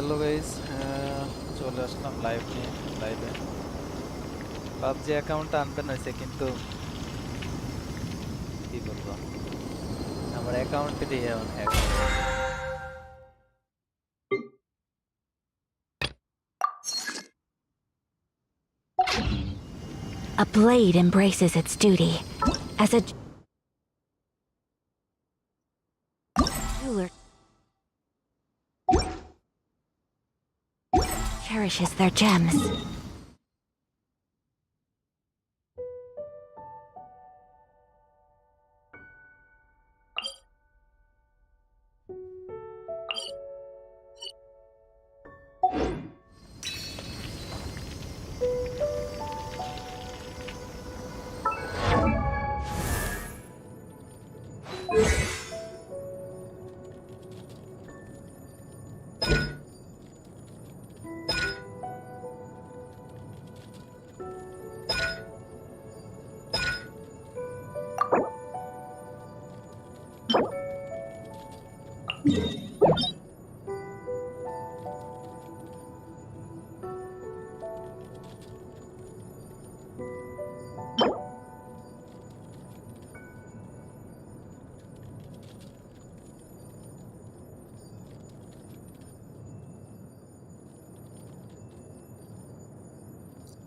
Hello guys, চলে আসলাম লাইভে। PUBG অ্যাকাউন্টটা আনবেন হয়েছে, কিন্তু কি বলবো, আমার অ্যাকাউন্টে দিয়ে এখন হ্যাক হয়ে গেছে। A blade embraces its duty as a jeweler cherishes their gems.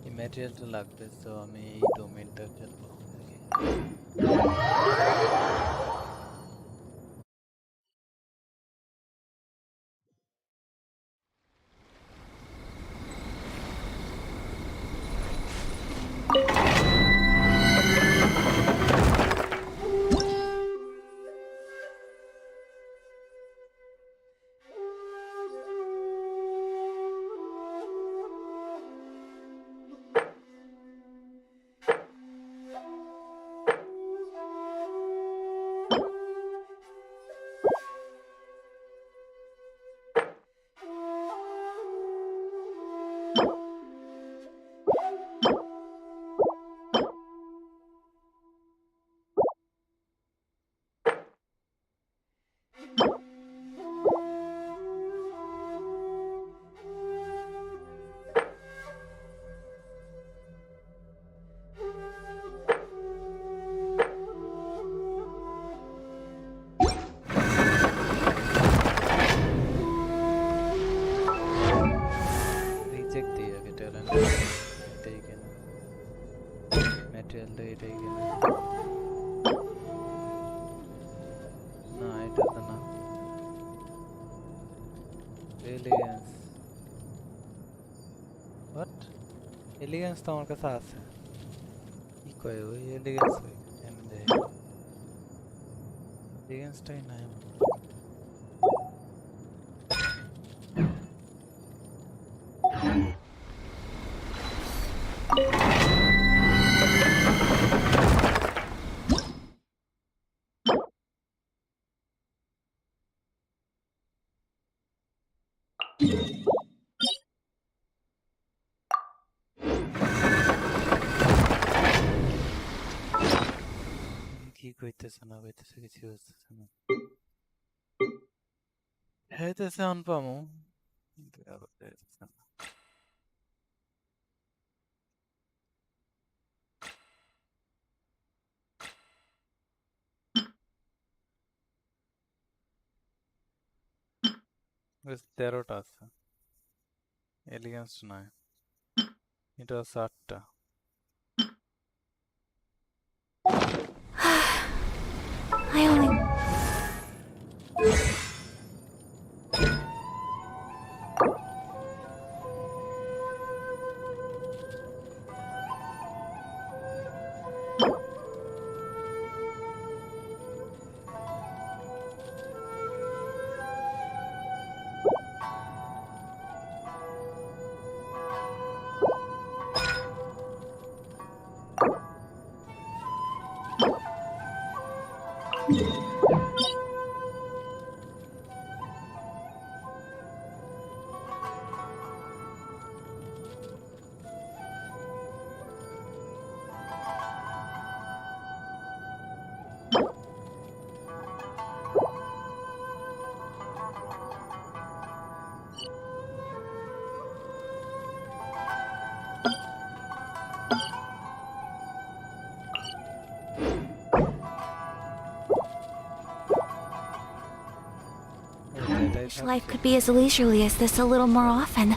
এই ম্যাটেরিয়ালটা লাগবে, তো আমি এই ডোমেইনটা খেলবো। রিজেক্ট দিই আগে ট্যালেন্ট, এটাই কেনা ম্যাটেরিয়ালটা, এটাই কেনা। না, এটা তো না। Elegance, what? এলিগেন্স তো আমার কাছে আছে। কি কয় ওই এলিগেন্স? এলিগেন্সটাই নাই আমার। কি কইতেছে না কইতেছে কিছু বুঝতেছে না। হইতেছে অন পামু, কিন্তু আবার হইতেছে না। বেশ 13টা আছে, এলিগেন্স নয়, এটা আছে 8টা। I only wish life could be as leisurely as this a little more often.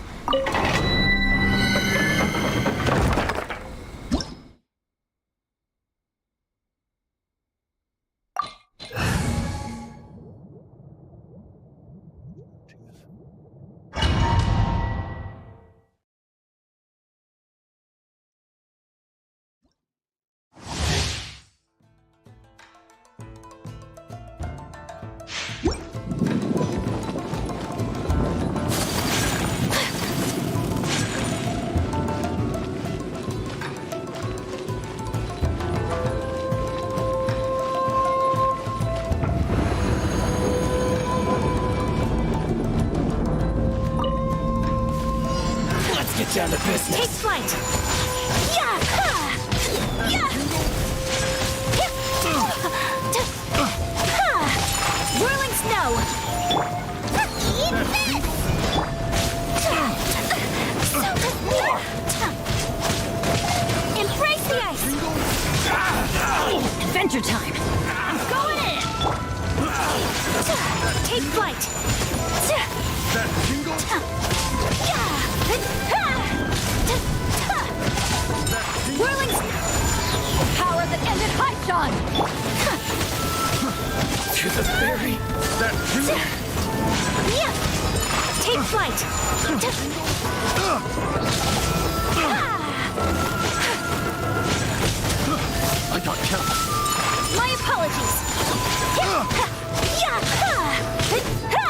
Down to business. Take flight! Yeah! Yeah! Whirling snow! Eat this! Embrace the ice! Adventure time! I'm going in! Take flight! That tingle? Whirling power that ended Haishan! To the fairy? That tingle? Take flight! I got count. My apologies!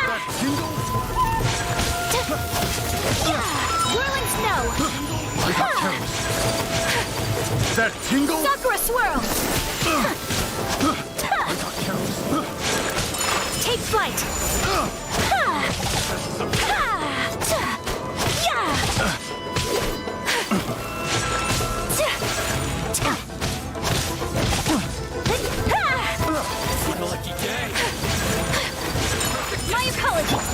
That tingle? Whirling snow! I got count. That tingle? Sakura swirl! I got count. Take flight! What a lucky day. My apologies!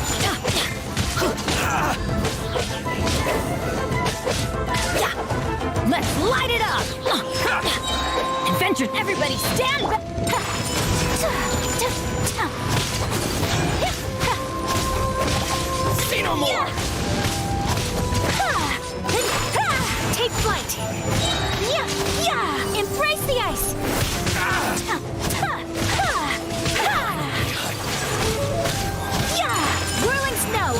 Let's light it up! Adventure, everybody stand back! See no more! Take flight! Embrace the ice! Whirling snow!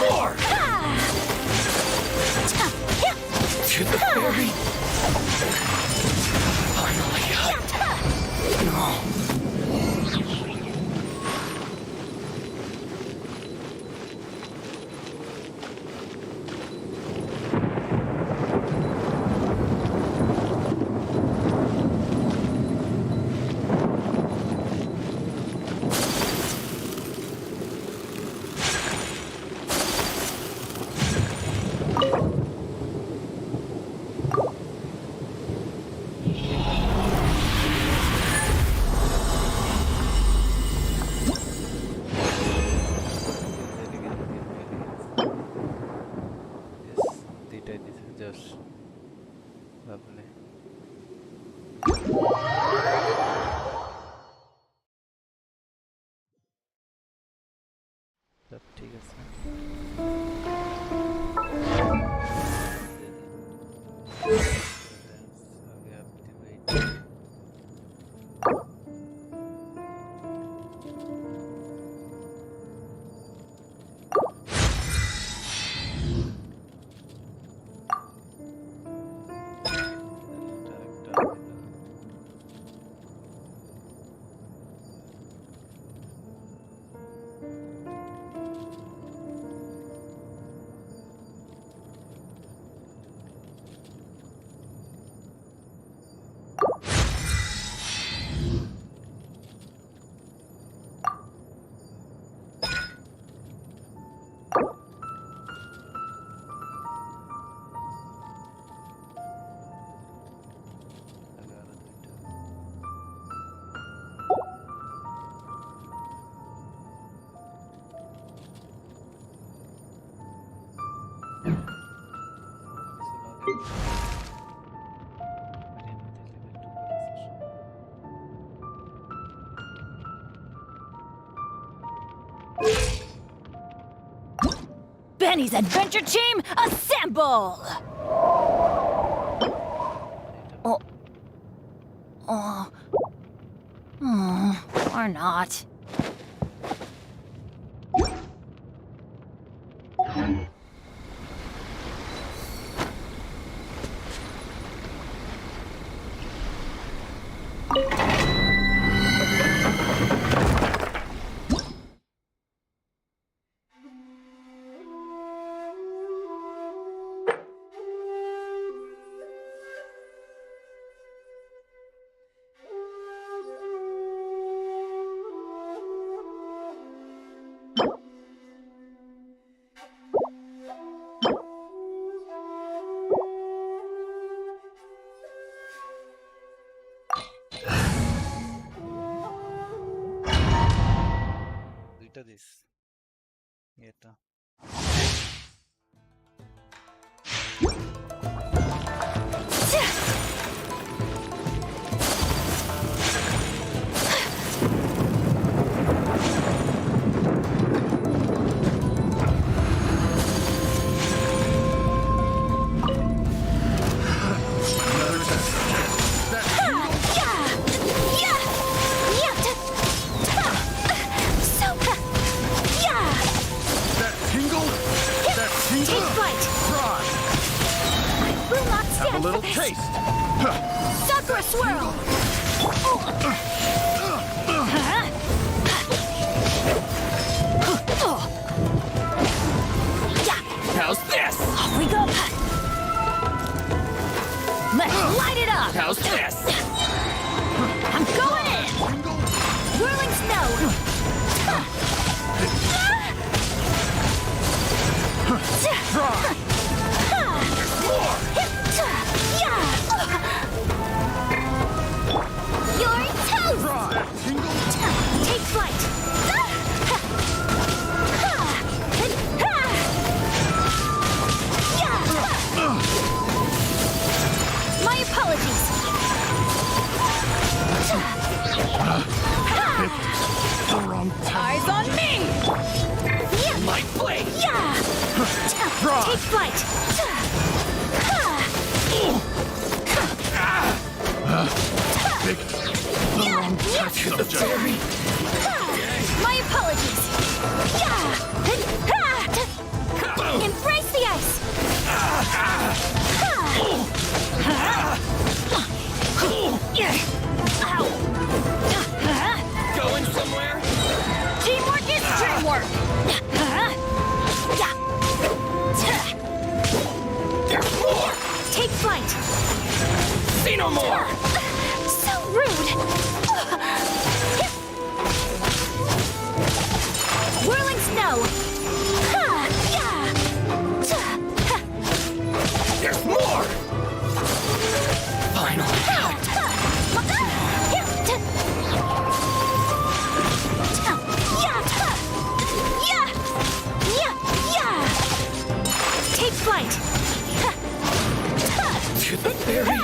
More! To the fairy? Finally, No. Just lovely. सब ठीक है आगे आपकी wait Benny's adventure team, assemble! Oh. Oh. Or not. দুইটা this এটা That tingle? That tingle? Take flight! Try! Will not Have a stand for little this! taste! Sakura swirl! How's this? Off we go! Let's light it up! How's this? I'm going in! Whirling snow! Try! More! You're toast! Try! That tingle? Take flight! My apologies! The wrong time. Eyes on me! My blade! Try. Take flight! Picked the wrong touch subject. My apologies! Embrace the ice! Going somewhere? Teamwork is dreamwork! There's more! Take flight! See no more! So rude! Whirling snow! There's more! Finally! Take flight! To the very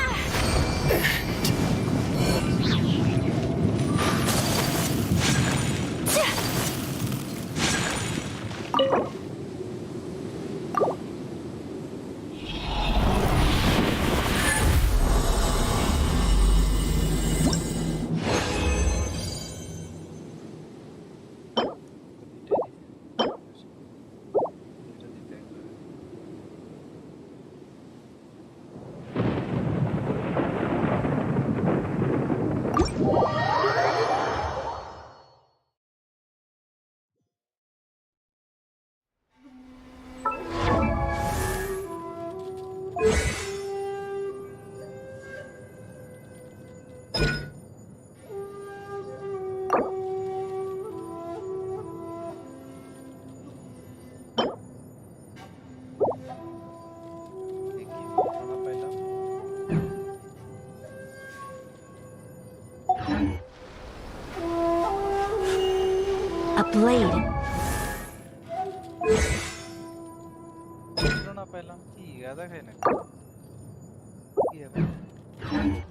A blade.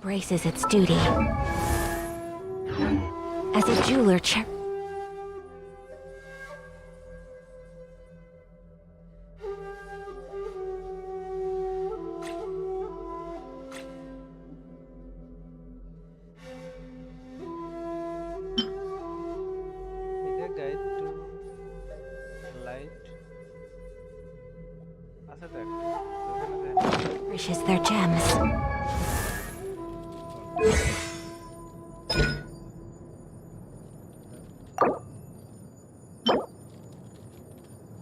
Braces its duty. As a jeweler light আছে তো একটা ওখানে যায় Nourishes their gems.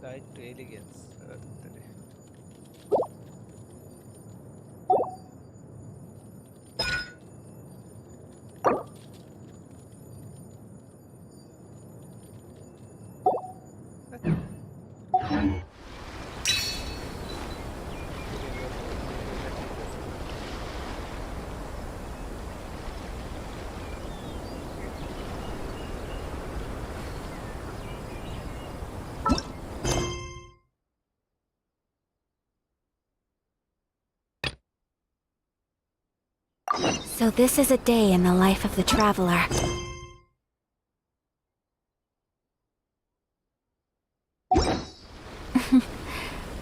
Guide to elegance So this is a day in the life of the traveler.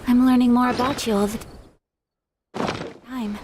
I'm learning more about you all the time.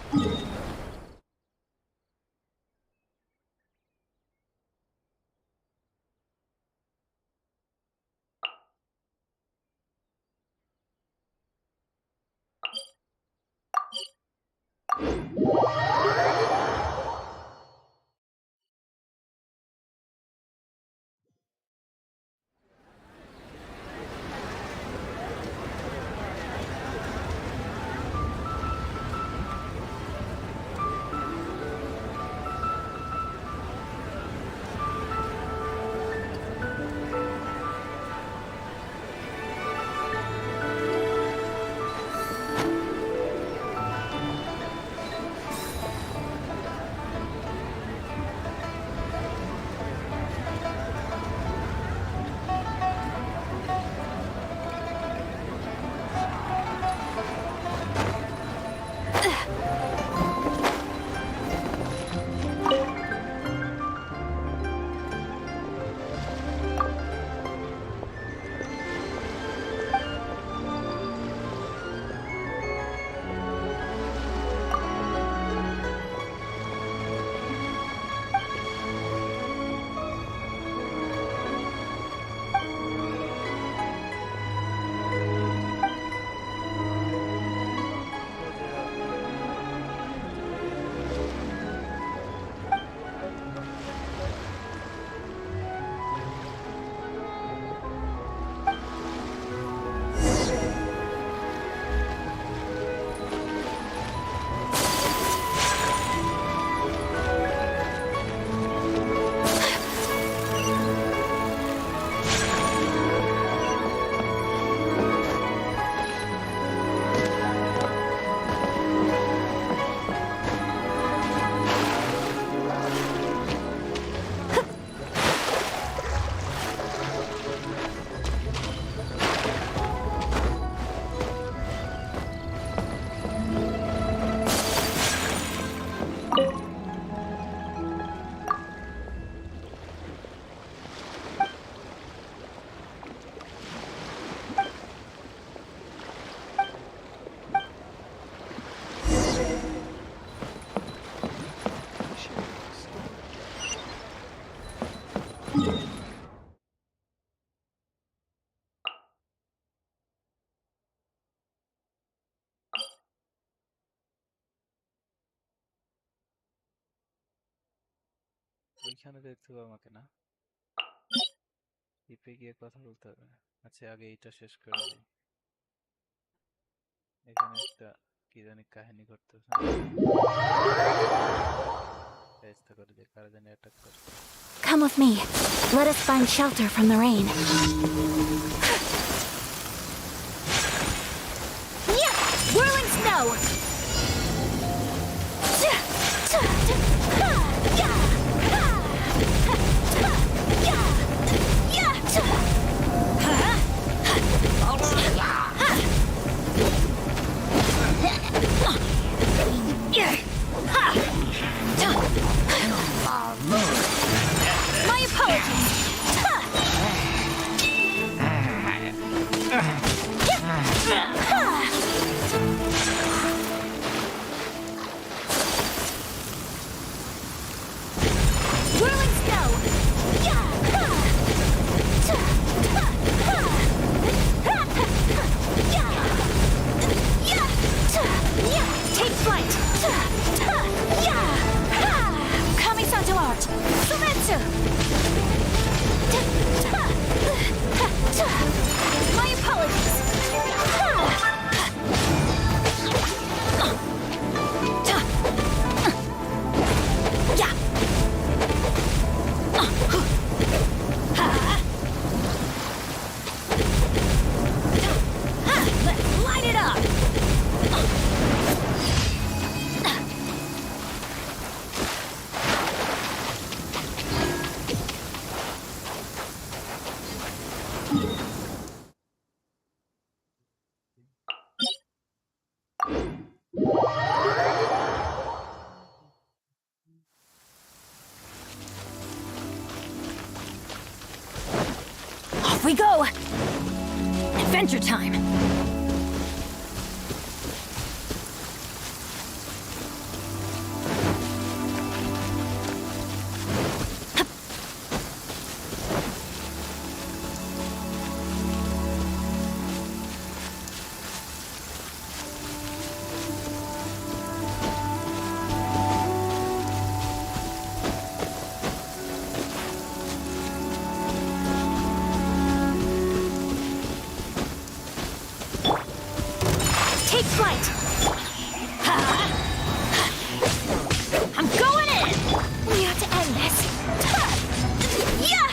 ওইখানে দেখতে হবে আমাকে না ইপে গিয়ে কথা বলতে হবে আচ্ছা আগে এইটা শেষ করে দিই এখানে একটা কি জানি কাহিনী করতেছে চেষ্টা করে যে কারা জানি অ্যাটাক করছে Come with me. Let us find shelter from the rain. Yeah! Whirling snow! My apologies! Whirling snow! we go! Adventure time! Take flight! I'm going in! We have to end this. Yeah!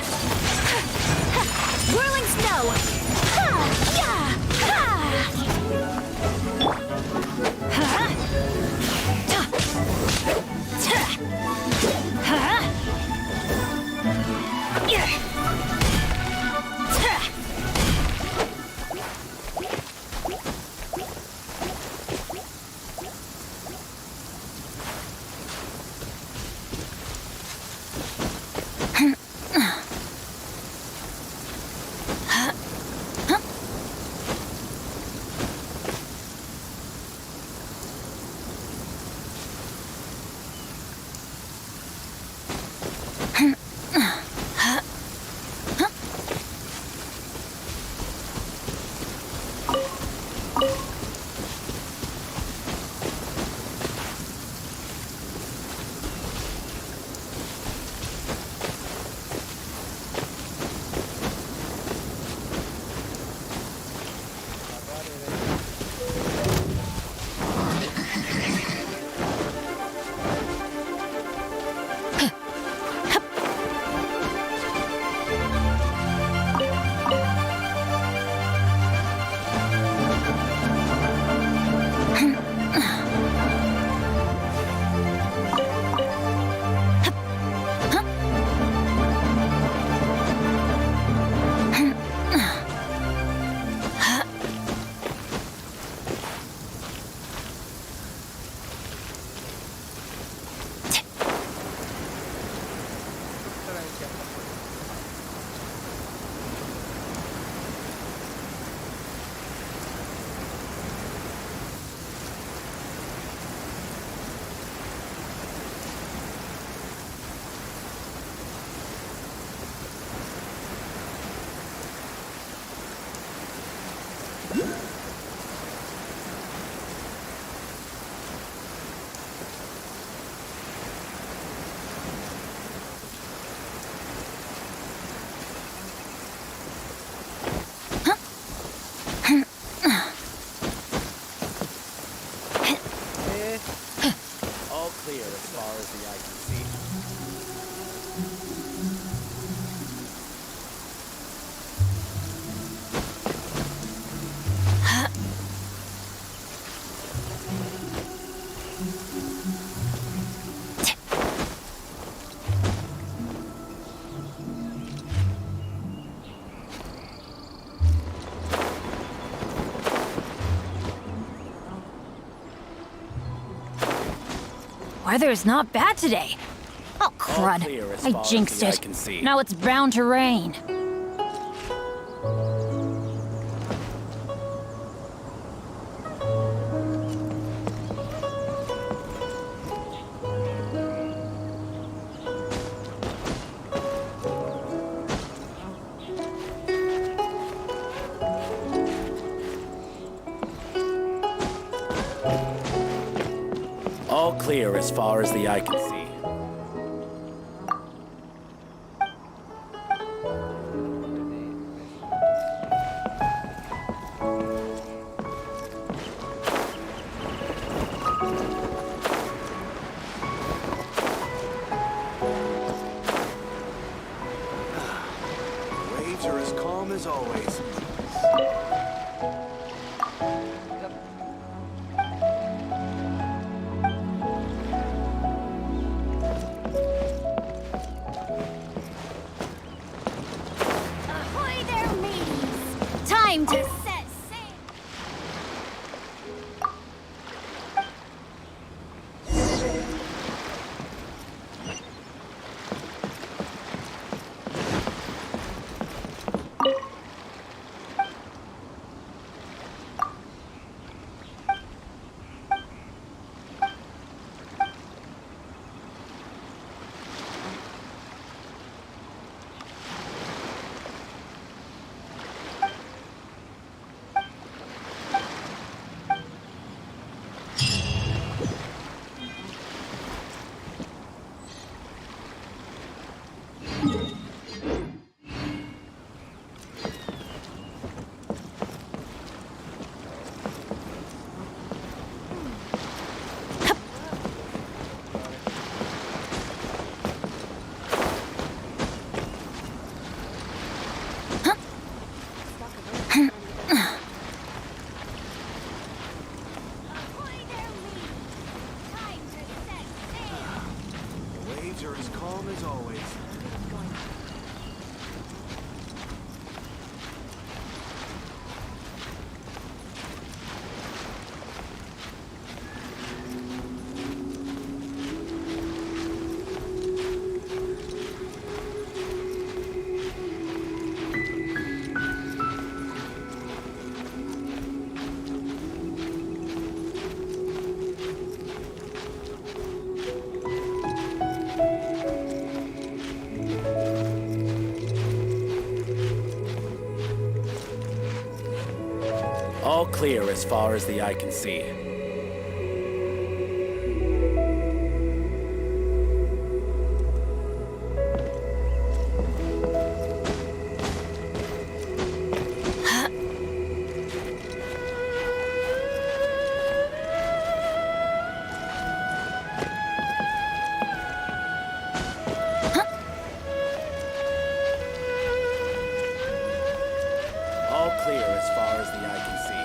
Whirling snow! Yeah! All clear as far as the eye can see. Weather's not bad today. Oh, crud. clear as I far as jinxed the eye it. can see. Now it's bound to rain. All clear as far as the eye can see. Waves are as calm as always. All clear as far as the eye can see. All clear as far as the eye can see.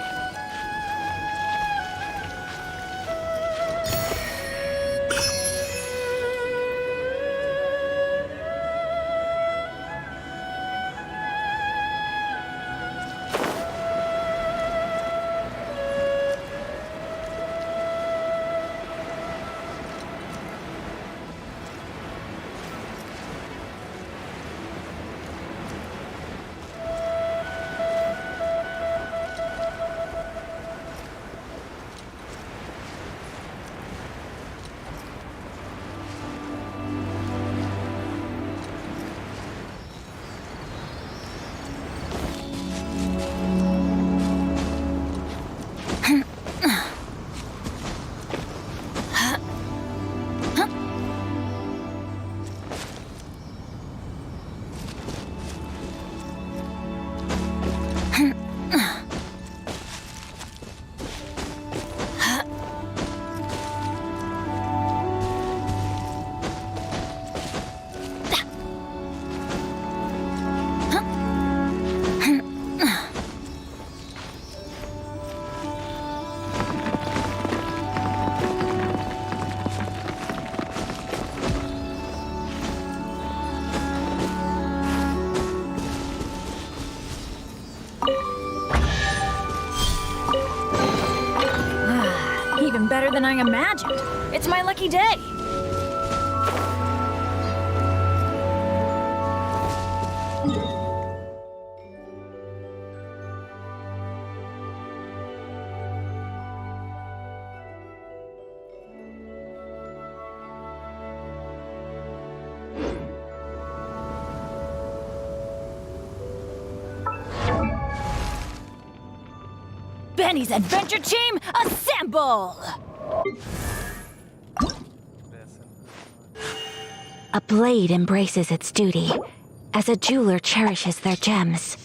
Even better than I imagined. It's my lucky day. Benny's adventure team, assemble! A blade embraces its duty, as a jeweler cherishes their gems.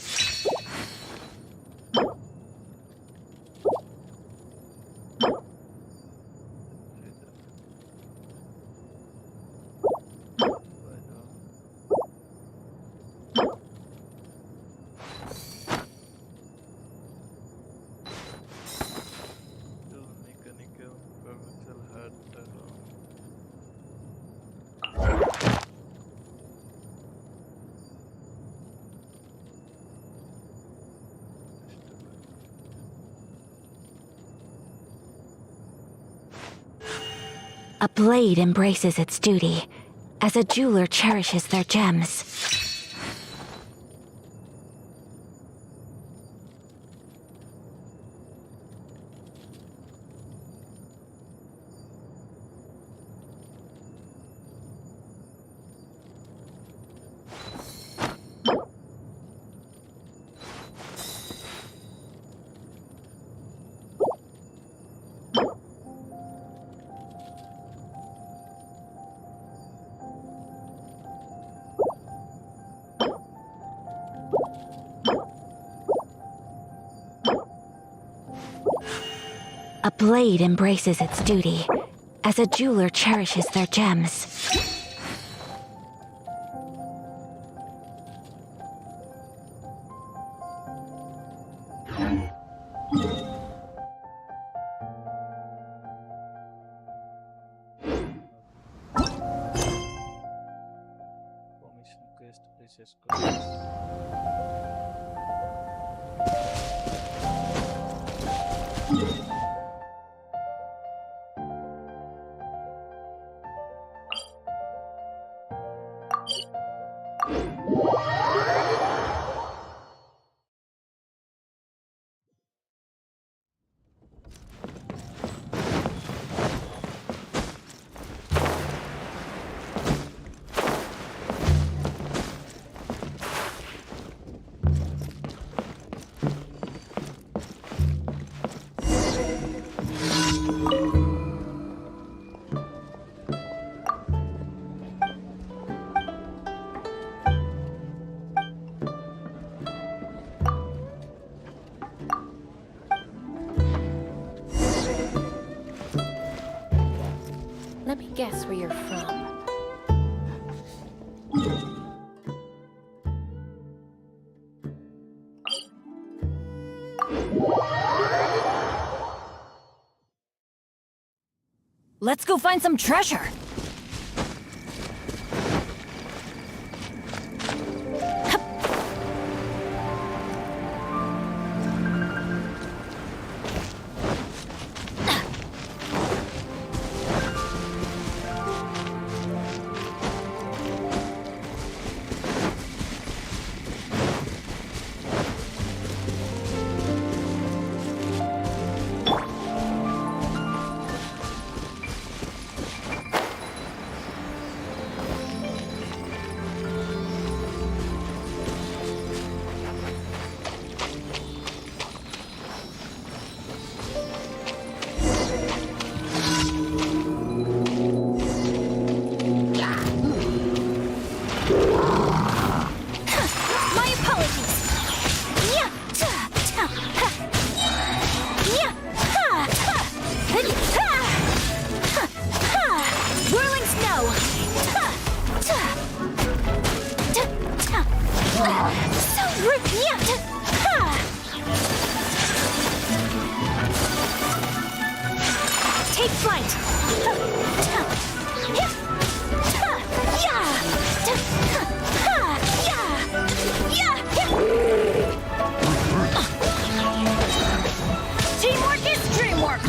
A blade embraces its duty, as a jeweler cherishes their gems. A blade embraces its duty, as a jeweler cherishes their gems. Permission quest, precious gold. guess where you're from. Let's go find some treasure! Take flight! Teamwork is dreamwork!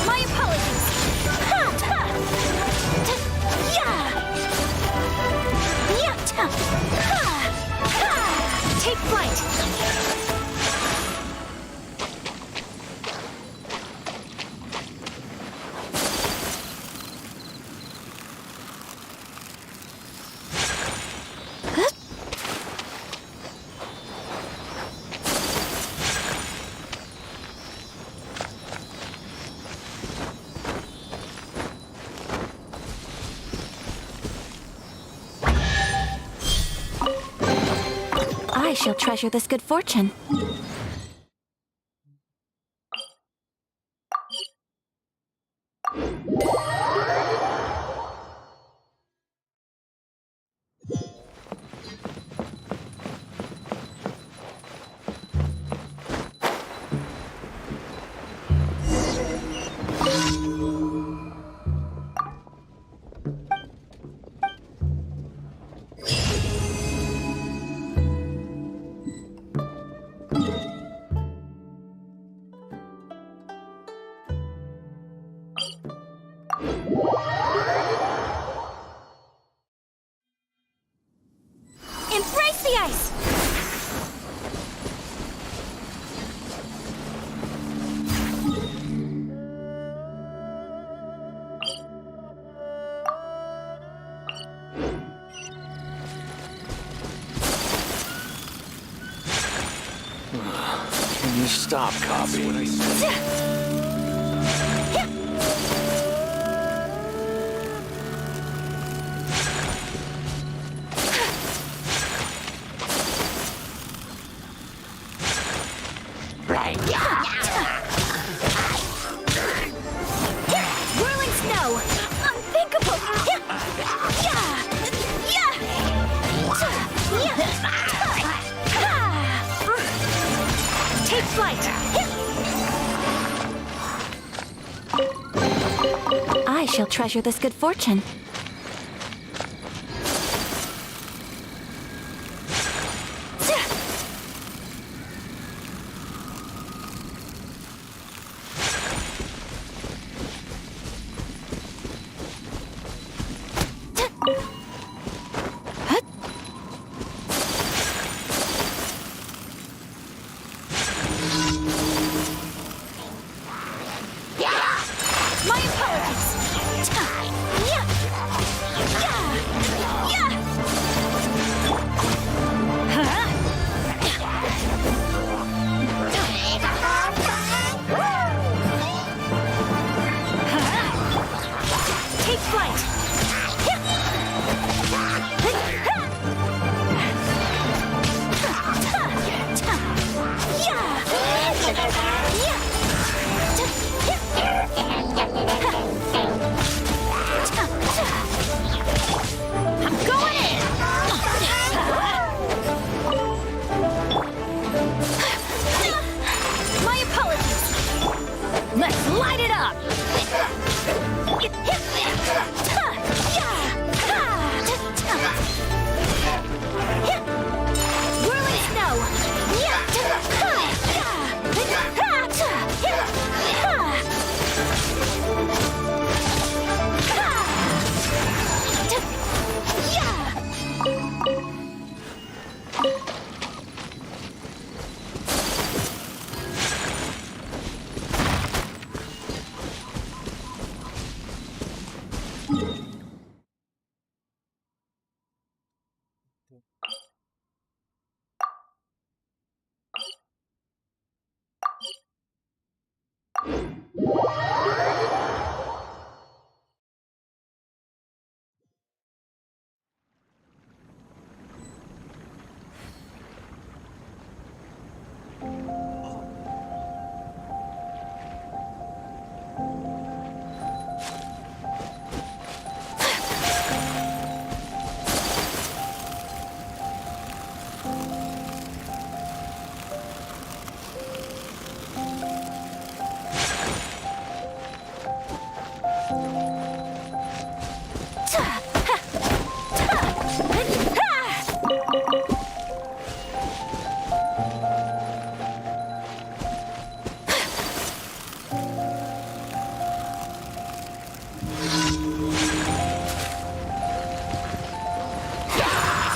My apologies! Take flight! I shall treasure this good fortune. Embrace the ice! Can you stop copying? Whirling snow! Unthinkable! Take flight! I shall treasure this good fortune. My apologies! light it up! Whirling snow!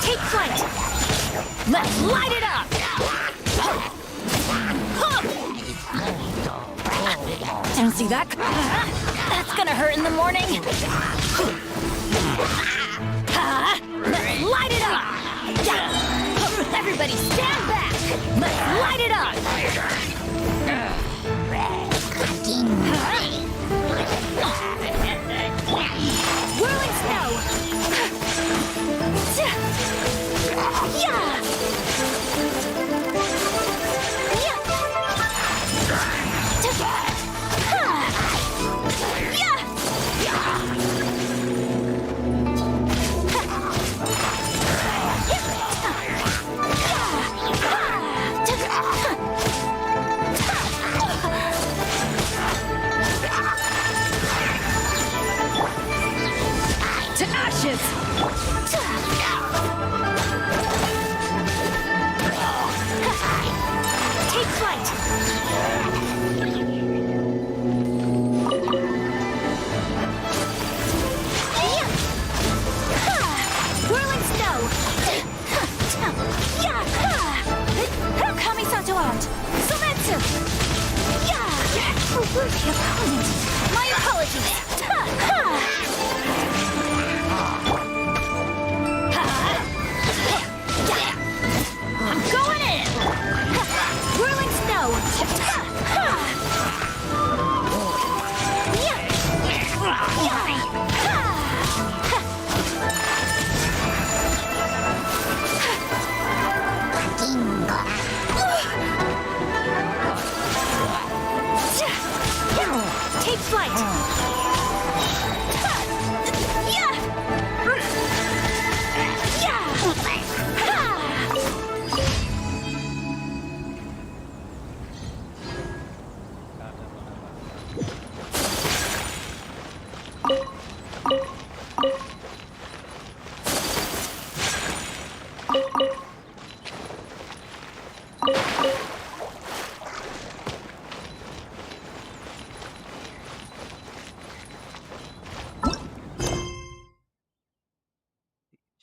Take flight! Let's light it up! Don't see that? That's gonna hurt in the morning! Let's light it up! Everybody stand back! Let's light it up! Whirling snow! To ashes! Take flight! Whirling snow! Kamisato out! Sometsu! Worthy opponent! My apologies! I'm going in! Whirling snow! Take flight!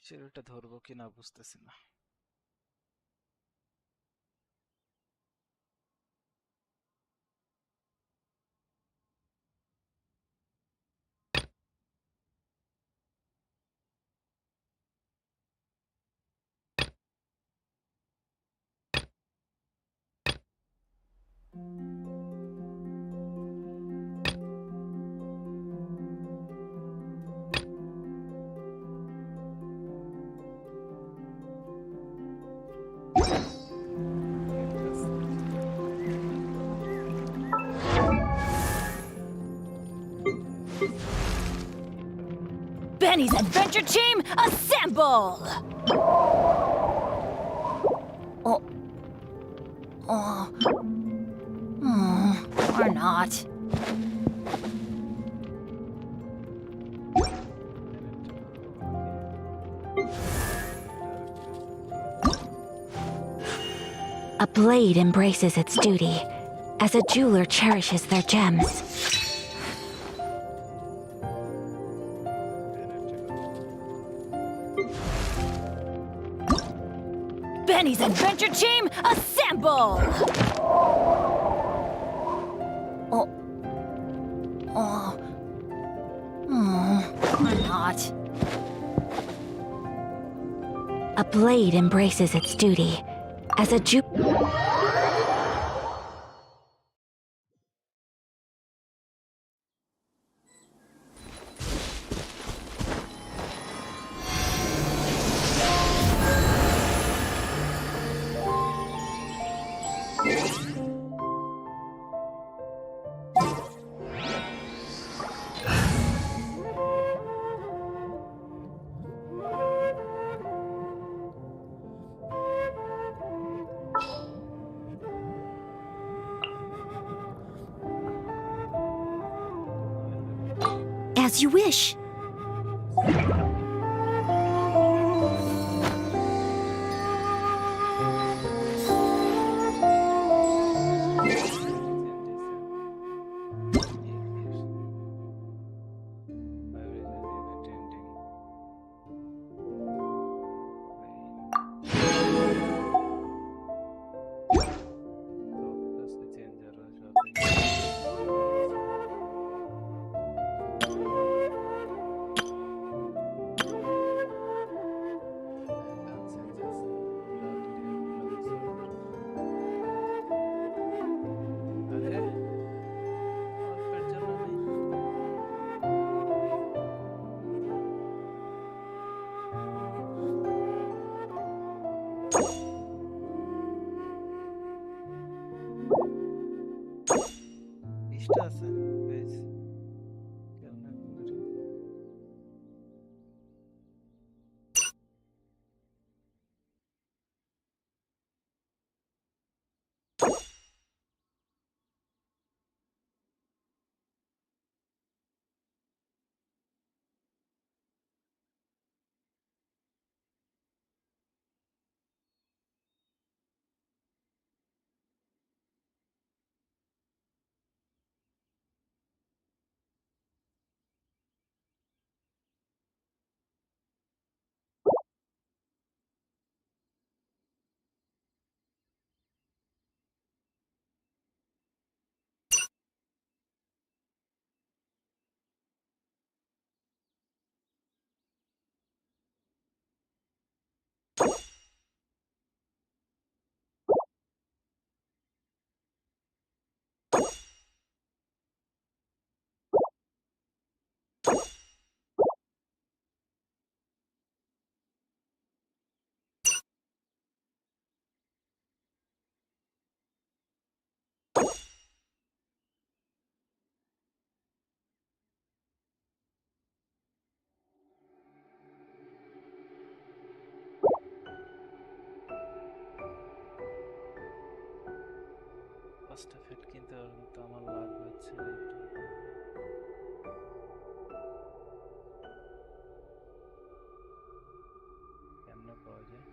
সেটা ধরবো কিনা বুঝতেছি না। Benny's adventure team, assemble! Or not. blade embraces its duty, as a jeweler cherishes their gems. Benny's adventure team, assemble! Oh. Oh. I'm not. A blade embraces its duty, as a As you wish. First effect কিনতে পারবো, তো আমার লাগবে হচ্ছে কেমনে পাওয়া যায়?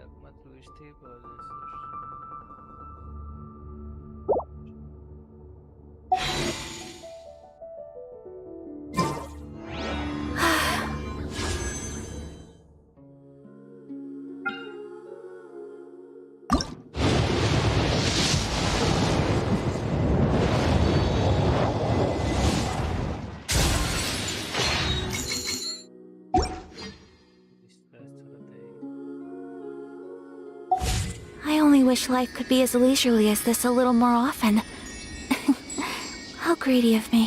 একমাত্র উইশ থেকে পাওয়া যায় sir. I only wish life could be as leisurely as this a little more often. How greedy of me.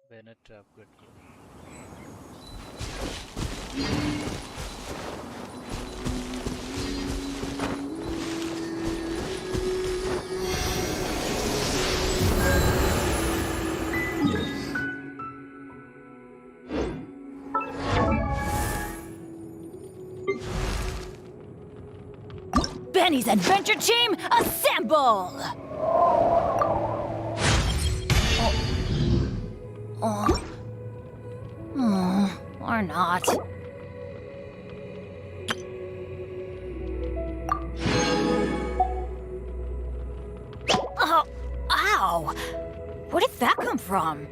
Bennett upgrade karo. Benny's adventure team, assemble! Or not. Oh, ow! Where did that come from?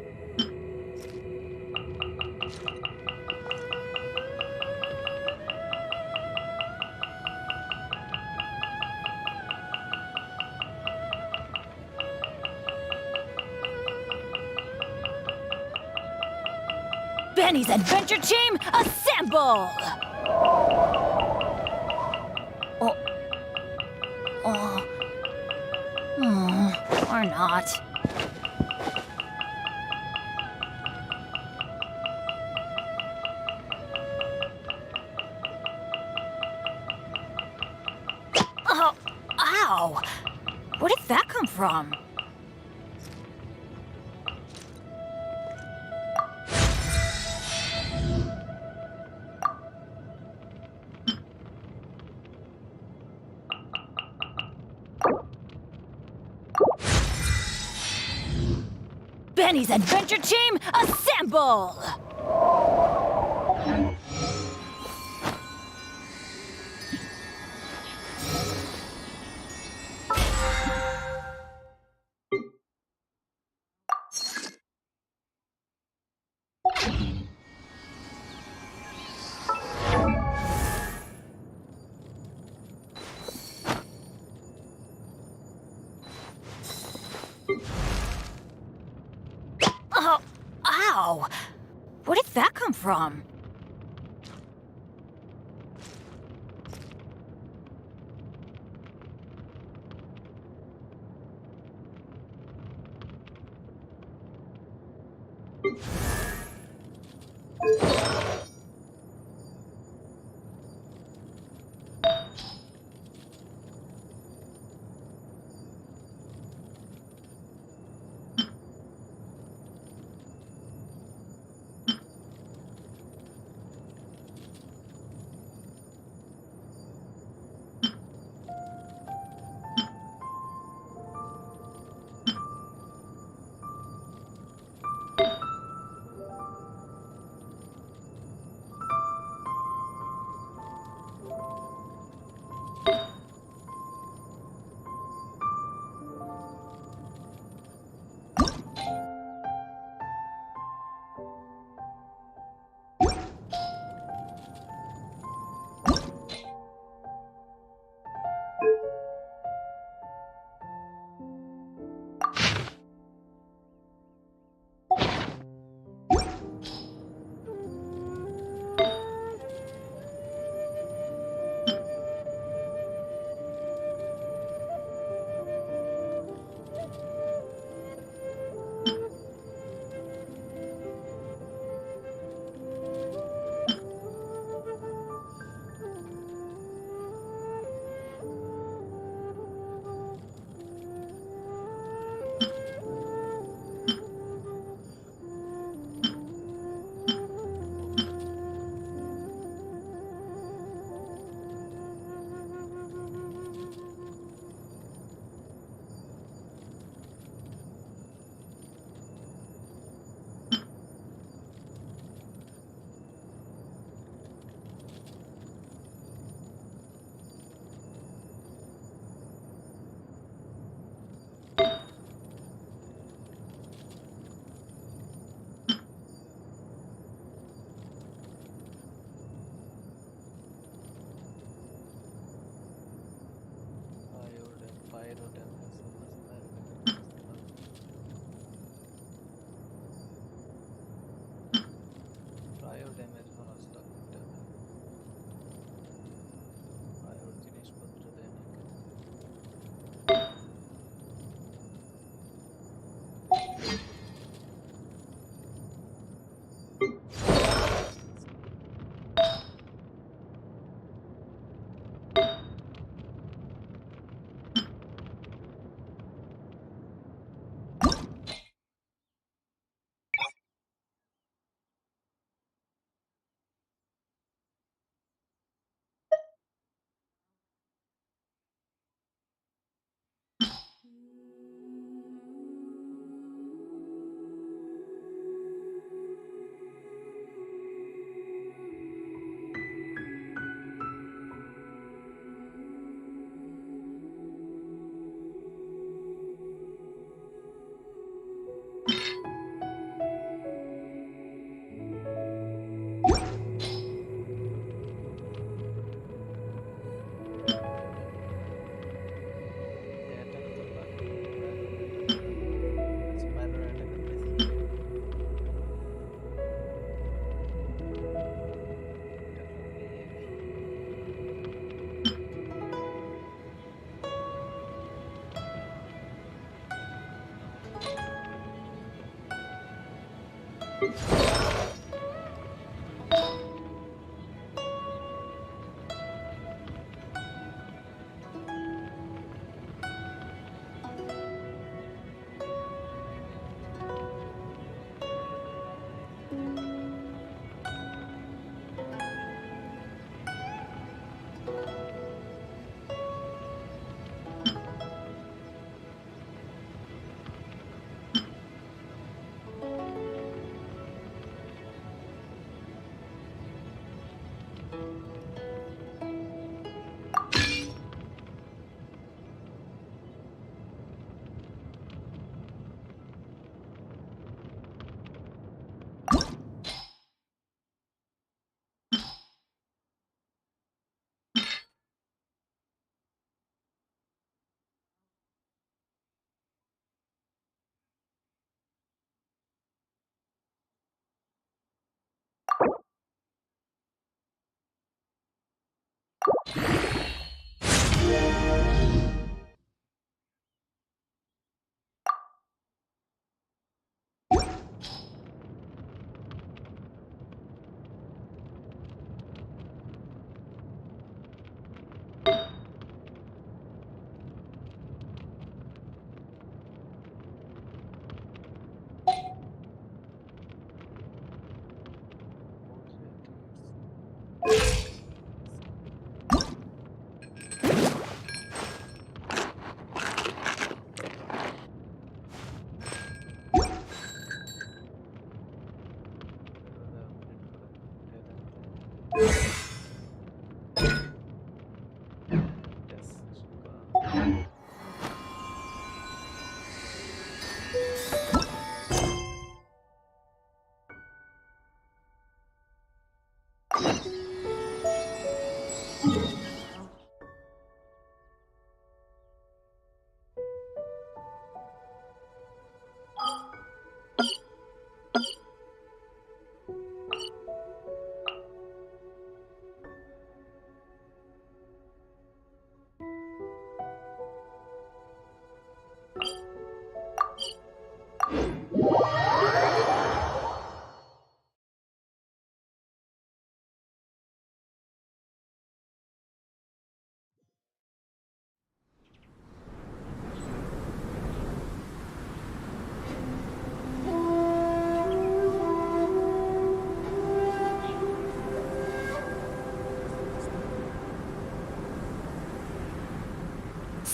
Benny's adventure team, assemble! Or not. Oh, ow! Where did that come from? Benny's adventure team, assemble! Oh, ow! Where did that come from?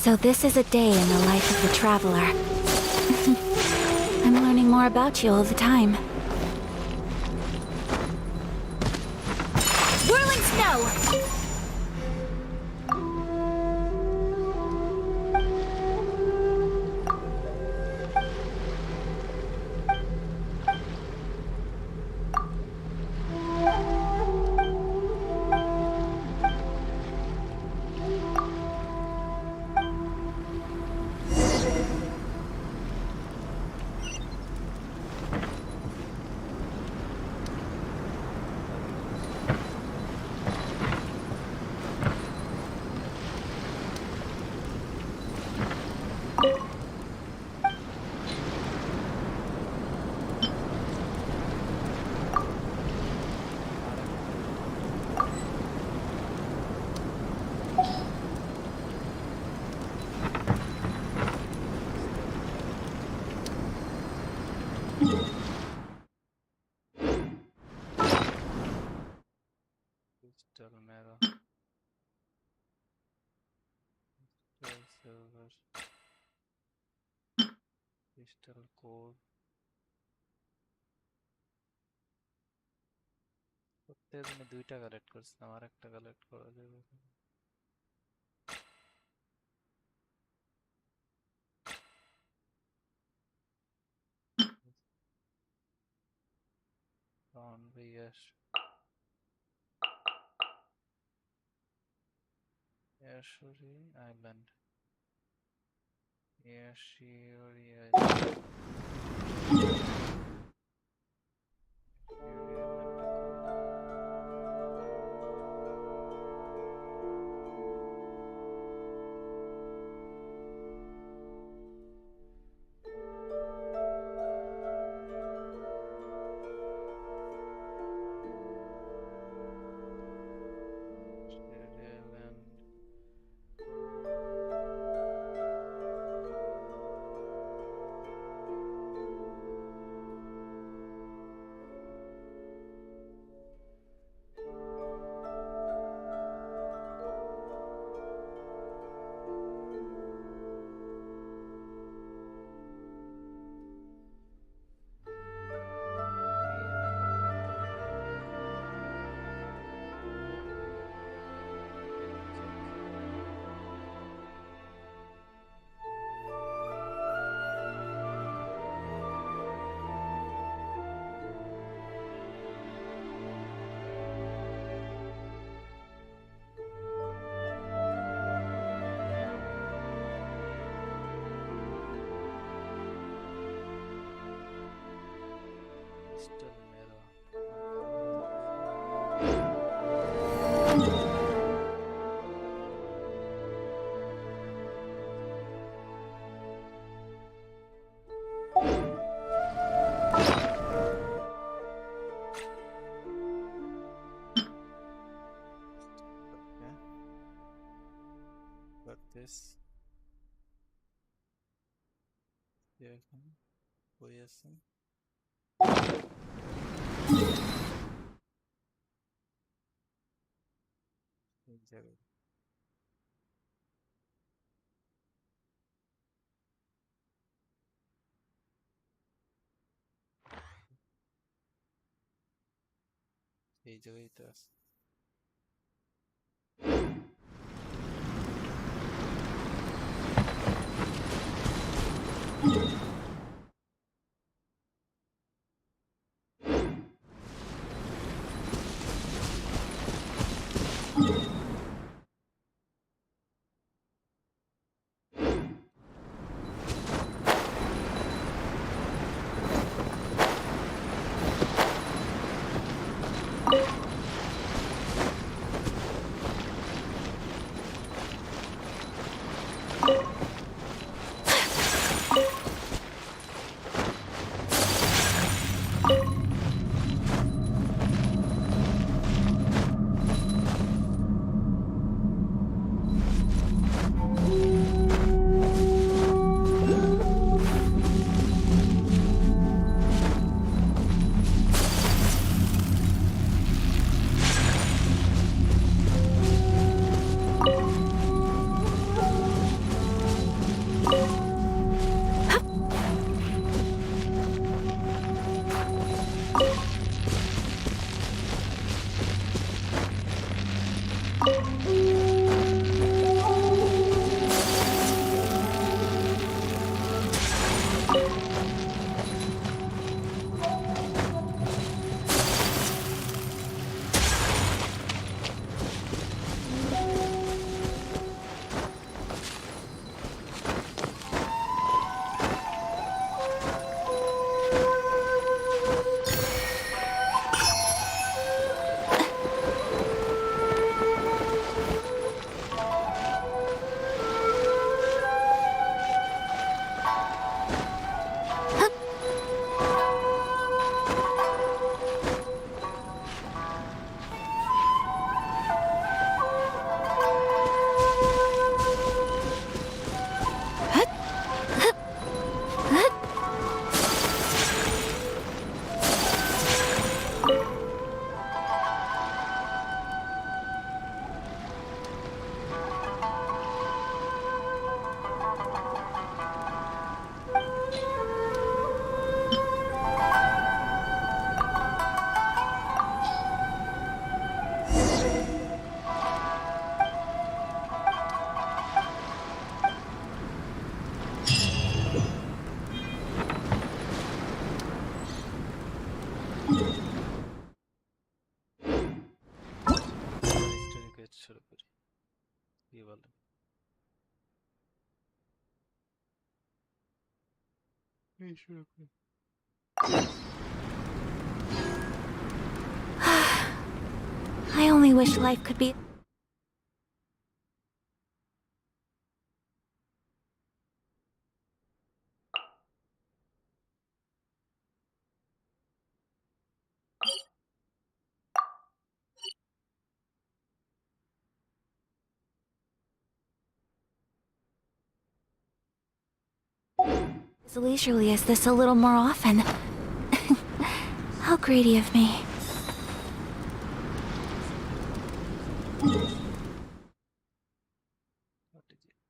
So this is a day in the life of the traveler. I'm learning more about you all the time. Whirling snow! Crystal Mega. Crystal Silver. Crystal Core. প্রত্যেক দিনে 2টা collect করছিলাম, আর একটা collect করা যাবে। Yes. Yashuri Island. Yashuri Island. Crystal mirror. Okay. Got this. Here, OSM. एक जगह এই জায়গায় তো আছে স্টোরি কাজ শুরু করি কি বলেন এই শুরু করি I only wish life could be. As leisurely as this a little more often. How greedy of me. What is it?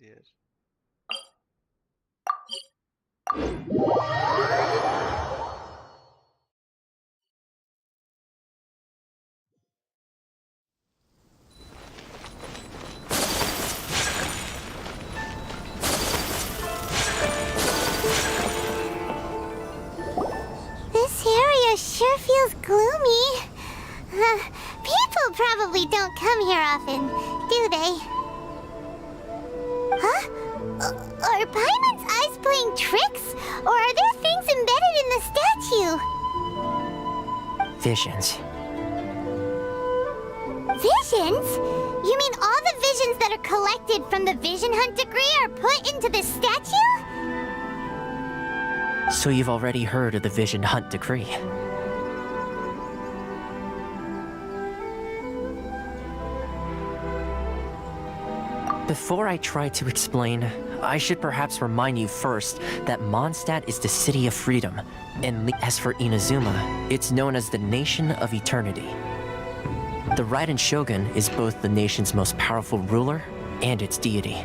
There. This area sure feels gloomy. People probably don't come here often, do they? Huh? Are Paimon's eyes playing tricks? Or are there things embedded in the statue? Visions. Visions? You mean all the visions that are collected from the Vision Hunt decree are put into the statue? So you've already heard of the Vision Hunt decree. Before I try to explain, I should perhaps remind you first that Mondstadt is the City of Freedom, and as for Inazuma, it's known as the Nation of Eternity. The Raiden Shogun is both the nation's most powerful ruler and its deity.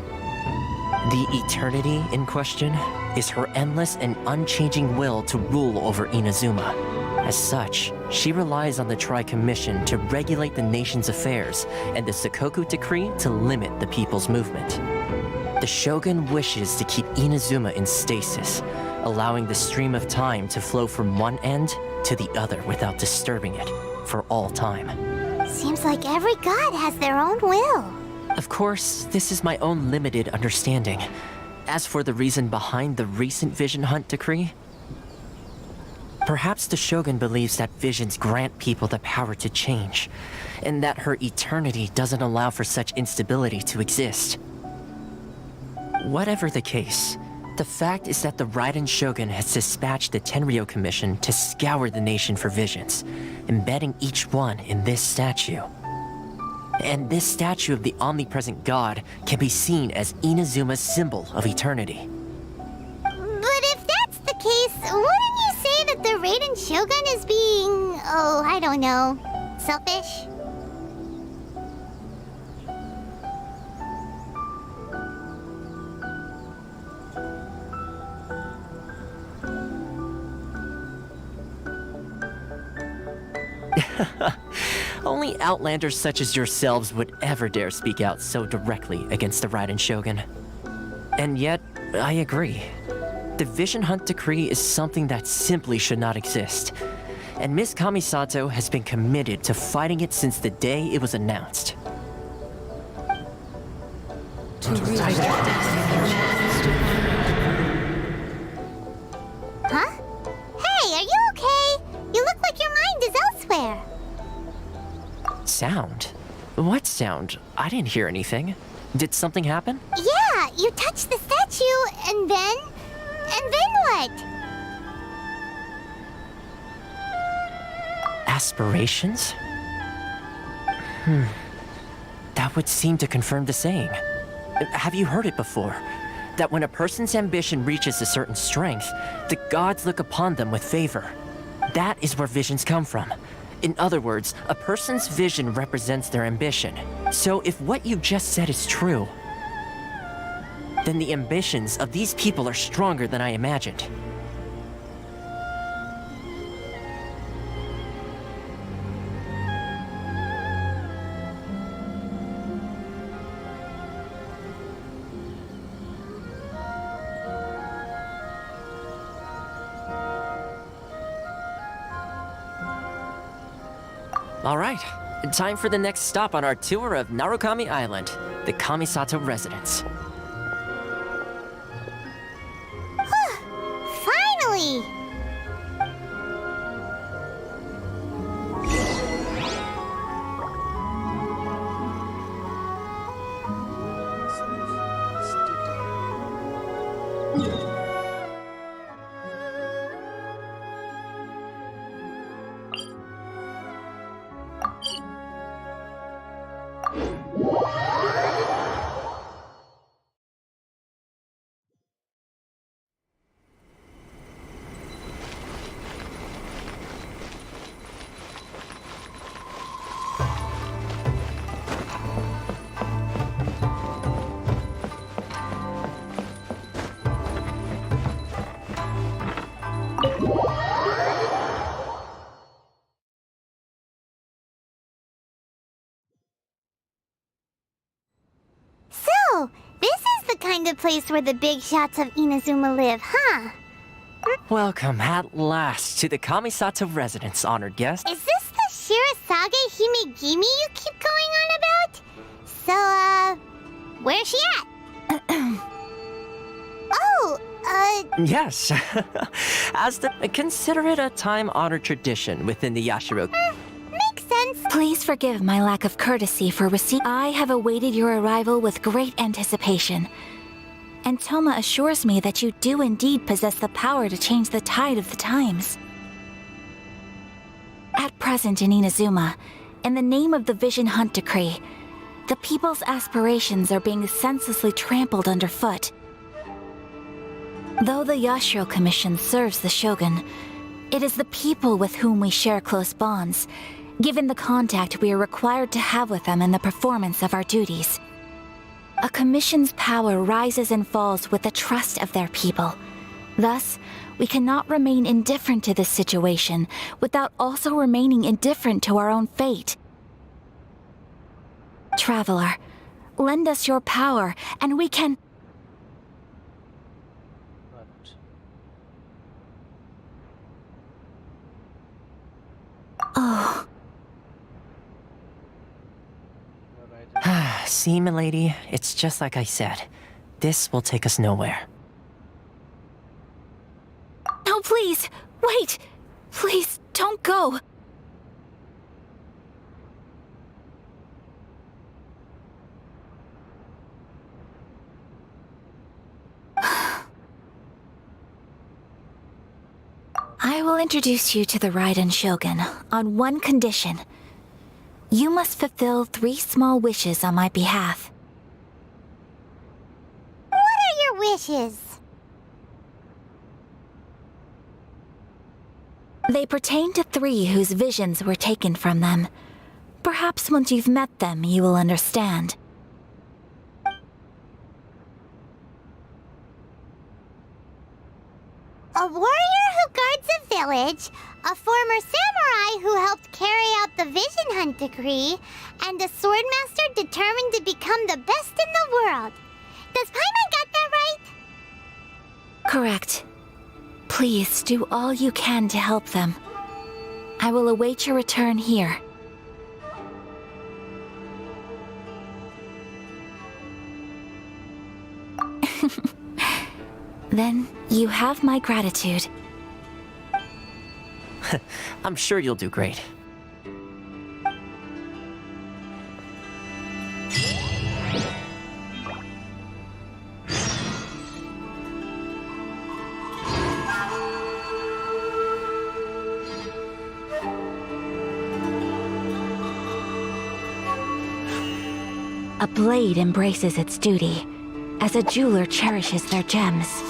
The Eternity in question is her endless and unchanging will to rule over Inazuma. As such, she relies on the Tri-Commission to regulate the nation's affairs and the Sakoku Decree to limit the people's movement. The Shogun wishes to keep Inazuma in stasis, allowing the stream of time to flow from one end to the other without disturbing it for all time. Seems like every god has their own will. Of course, this is my own limited understanding. As for the reason behind the recent Vision Hunt decree, perhaps the Shogun believes that visions grant people the power to change, and that her eternity doesn't allow for such instability to exist. Whatever the case, the fact is that the Raiden Shogun has dispatched the Tenryo Commission to scour the nation for visions, embedding each one in this statue. And this statue of the omnipresent god can be seen as Inazuma's symbol of eternity. But if that's the case, wouldn't you say that the Raiden Shogun is being, oh, I don't know, selfish? Only outlanders such as yourselves would ever dare speak out so directly against the Raiden Shogun. And yet, I agree. The Vision Hunt decree is something that simply should not exist. And Miss Kamisato has been committed to fighting it since the day it was announced. Huh? Hey, are you okay? You look like your mind is elsewhere. Sound? What sound? I didn't hear anything. Did something happen? Yeah, you touched the statue, and then what? Aspirations? That would seem to confirm the saying. Have you heard it before? That when a person's ambition reaches a certain strength, the gods look upon them with favor. That is where visions come from. In other words, a person's vision represents their ambition. So if what you just said is true, then the ambitions of these people are stronger than I imagined. All right, time for the next stop on our tour of Narukami Island, the Kamisato residence. Finally! So, this is the kind of place where the big shots of Inazuma live, huh? Welcome at last to the Kamisato residence, honored guest. Is this the Shirasage Himegimi you keep going on about? So, where's she at? Yes. Consider it a time-honored tradition within the Yashiro. Makes sense. Please forgive my lack of courtesy for receipt. I have awaited your arrival with great anticipation. And Toma assures me that you do indeed possess the power to change the tide of the times. At present in Inazuma, in the name of the Vision Hunt Decree, the people's aspirations are being senselessly trampled underfoot. Though the Yashiro Commission serves the Shogun, it is the people with whom we share close bonds, given the contact we are required to have with them in the performance of our duties. A commission's power rises and falls with the trust of their people. Thus, we cannot remain indifferent to this situation without also remaining indifferent to our own fate. Traveler, lend us your power, and we can... But Oh, you're right. See, milady, it's just like I said. This will take us nowhere. no, please! Wait! Please, don't go! I will introduce you to the Raiden Shogun on one condition. You must fulfill 3 small wishes on my behalf. What are your wishes? They pertain to 3 whose visions were taken from them. Perhaps once you've met them, you will understand. A warrior who guards a village, a former samurai who helped carry out the Vision Hunt Decree, and a swordmaster determined to become the best in the world. Does Paimon got that right? Correct. Please do all you can to help them. I will await your return here. Then you have my gratitude. I'm sure you'll do great. A blade embraces its duty, as a jeweler cherishes their gems.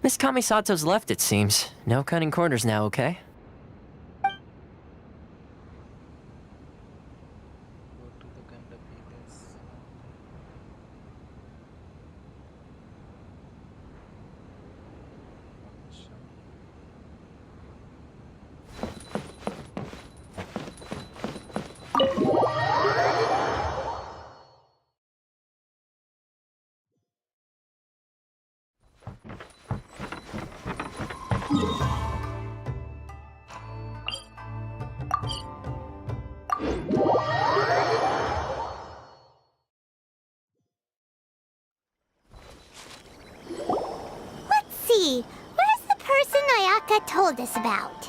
Miss Kamisato's left, it seems. No cutting corners now, okay? Go to the kind of details. Let's see. Where's the person Ayaka told us about?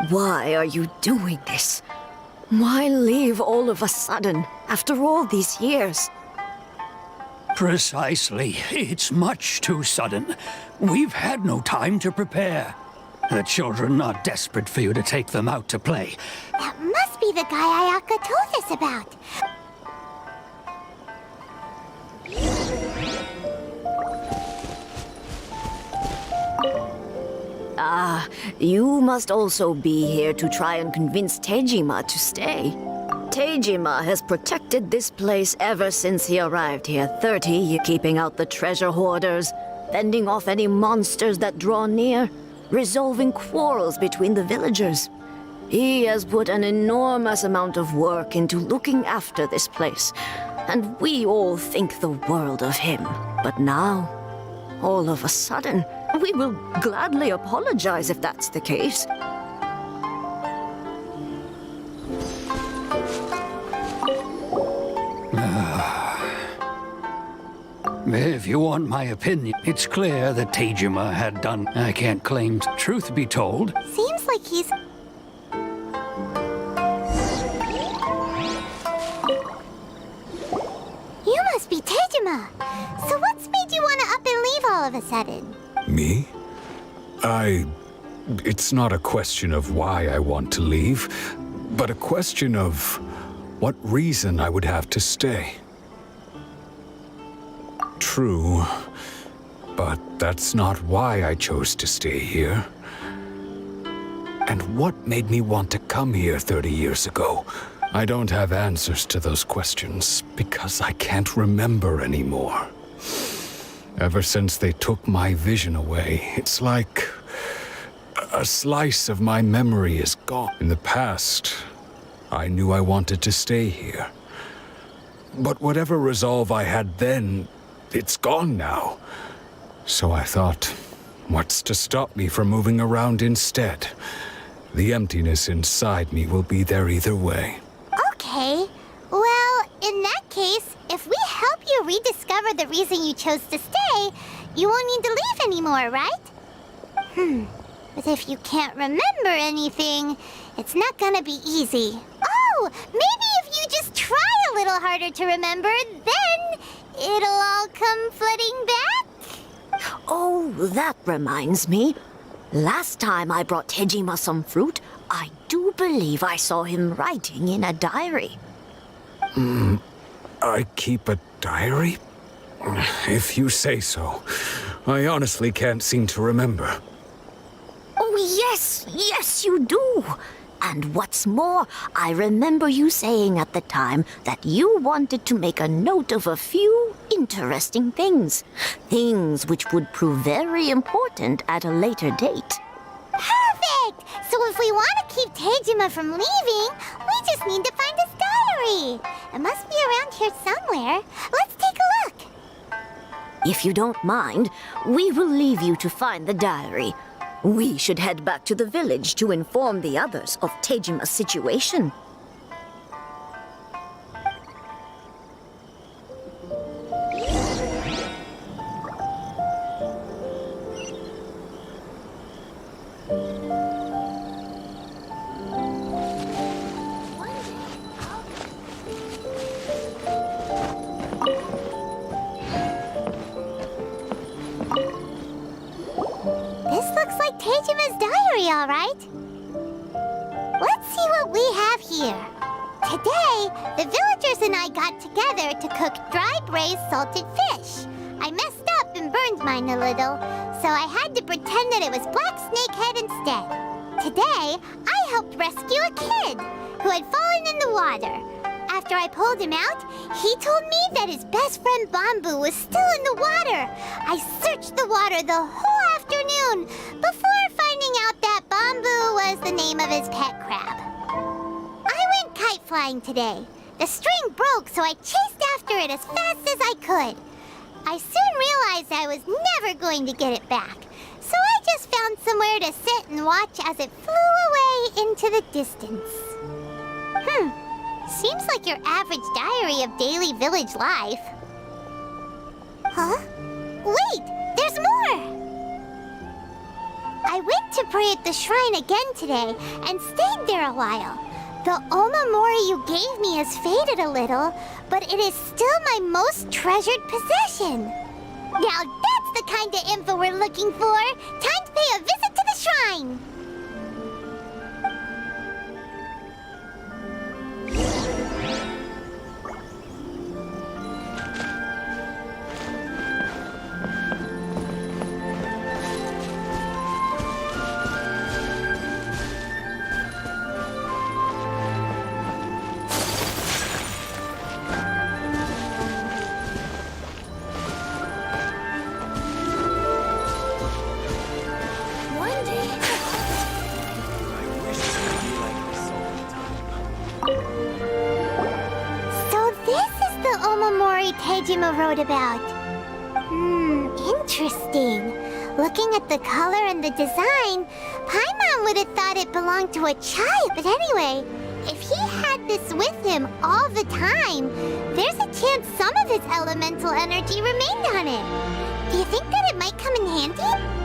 Why are you doing this? Why leave all of a sudden, after all these years? Precisely. It's much too sudden. We've had no time to prepare. The children are desperate for you to take them out to play. That must be the guy Ayaka told us about. Ah, you must also be here to try and convince Tejima to stay. Tejima has protected this place ever since he arrived here 30 years, keeping out the treasure hoarders, fending off any monsters that draw near, resolving quarrels between the villagers. He has put an enormous amount of work into looking after this place, and we all think the world of him. But now, all of a sudden, we will gladly apologize if that's the case. If you want my opinion, it's clear that Tejima had done. I can't claim. Truth be told, Seems like he's... You must be Tejima. So what's made you want to up and leave all of a sudden? Me? It's not a question of why I want to leave, but a question of what reason I would have to stay. True, but that's not why I chose to stay here. And what made me want to come here 30 years ago? I don't have answers to those questions because I can't remember anymore. Ever since they took my vision away, it's like a slice of my memory is gone. In the past, I knew I wanted to stay here. But whatever resolve I had then, it's gone now. So I thought, what's to stop me from moving around instead? The emptiness inside me will be there either way. Okay. Well, in that case, if we help you rediscover the reason you chose to stay, you won't need to leave anymore, right? But if you can't remember anything, it's not gonna be easy. Oh, maybe if you just try a little harder to remember, then it'll all come flooding back? Oh, that reminds me. Last time I brought Tejima some fruit, I do believe I saw him writing in a diary. I keep a diary? If you say so. I honestly can't seem to remember. Oh, yes, you do. And what's more, I remember you saying at the time that you wanted to make a note of a few interesting things. Things which would prove very important at a later date. Perfect! So if we want to keep Tejima from leaving, we just need to find his diary. It must be around here somewhere. Let's take a look. If you don't mind, we will leave you to find the diary. We should head back to the village to inform the others of Tejima's situation. This looks like Tejima's diary, all right. Let's see what we have here. Today, the villagers and I got together to cook dry braised salted fish. I messed up and burned mine a little, so I had to pretend that it was black snakehead instead. Today, I helped rescue a kid who had fallen in the water. After I pulled him out, he told me that his best friend Bamboo was still in the water. I searched the water the whole afternoon before finding out that Bamboo was the name of his pet crab. I went kite flying today. The string broke, so I chased after it as fast as I could. I soon realized I was never going to get it back, so I just found somewhere to sit and watch as it flew away into the distance. Seems like your average diary of daily village life. Huh? Wait, there's more! I went to pray at the shrine again today and stayed there a while. The omamori you gave me has faded a little, but it is still my most treasured possession. Now that's the kind of info we're looking for. Time to pay a visit to the shrine. Tejima wrote about. Interesting. Looking at the color and the design, Paimon would have thought it belonged to a child. But anyway, if he had this with him all the time, there's a chance some of his elemental energy remained on it. Do you think that it might come in handy?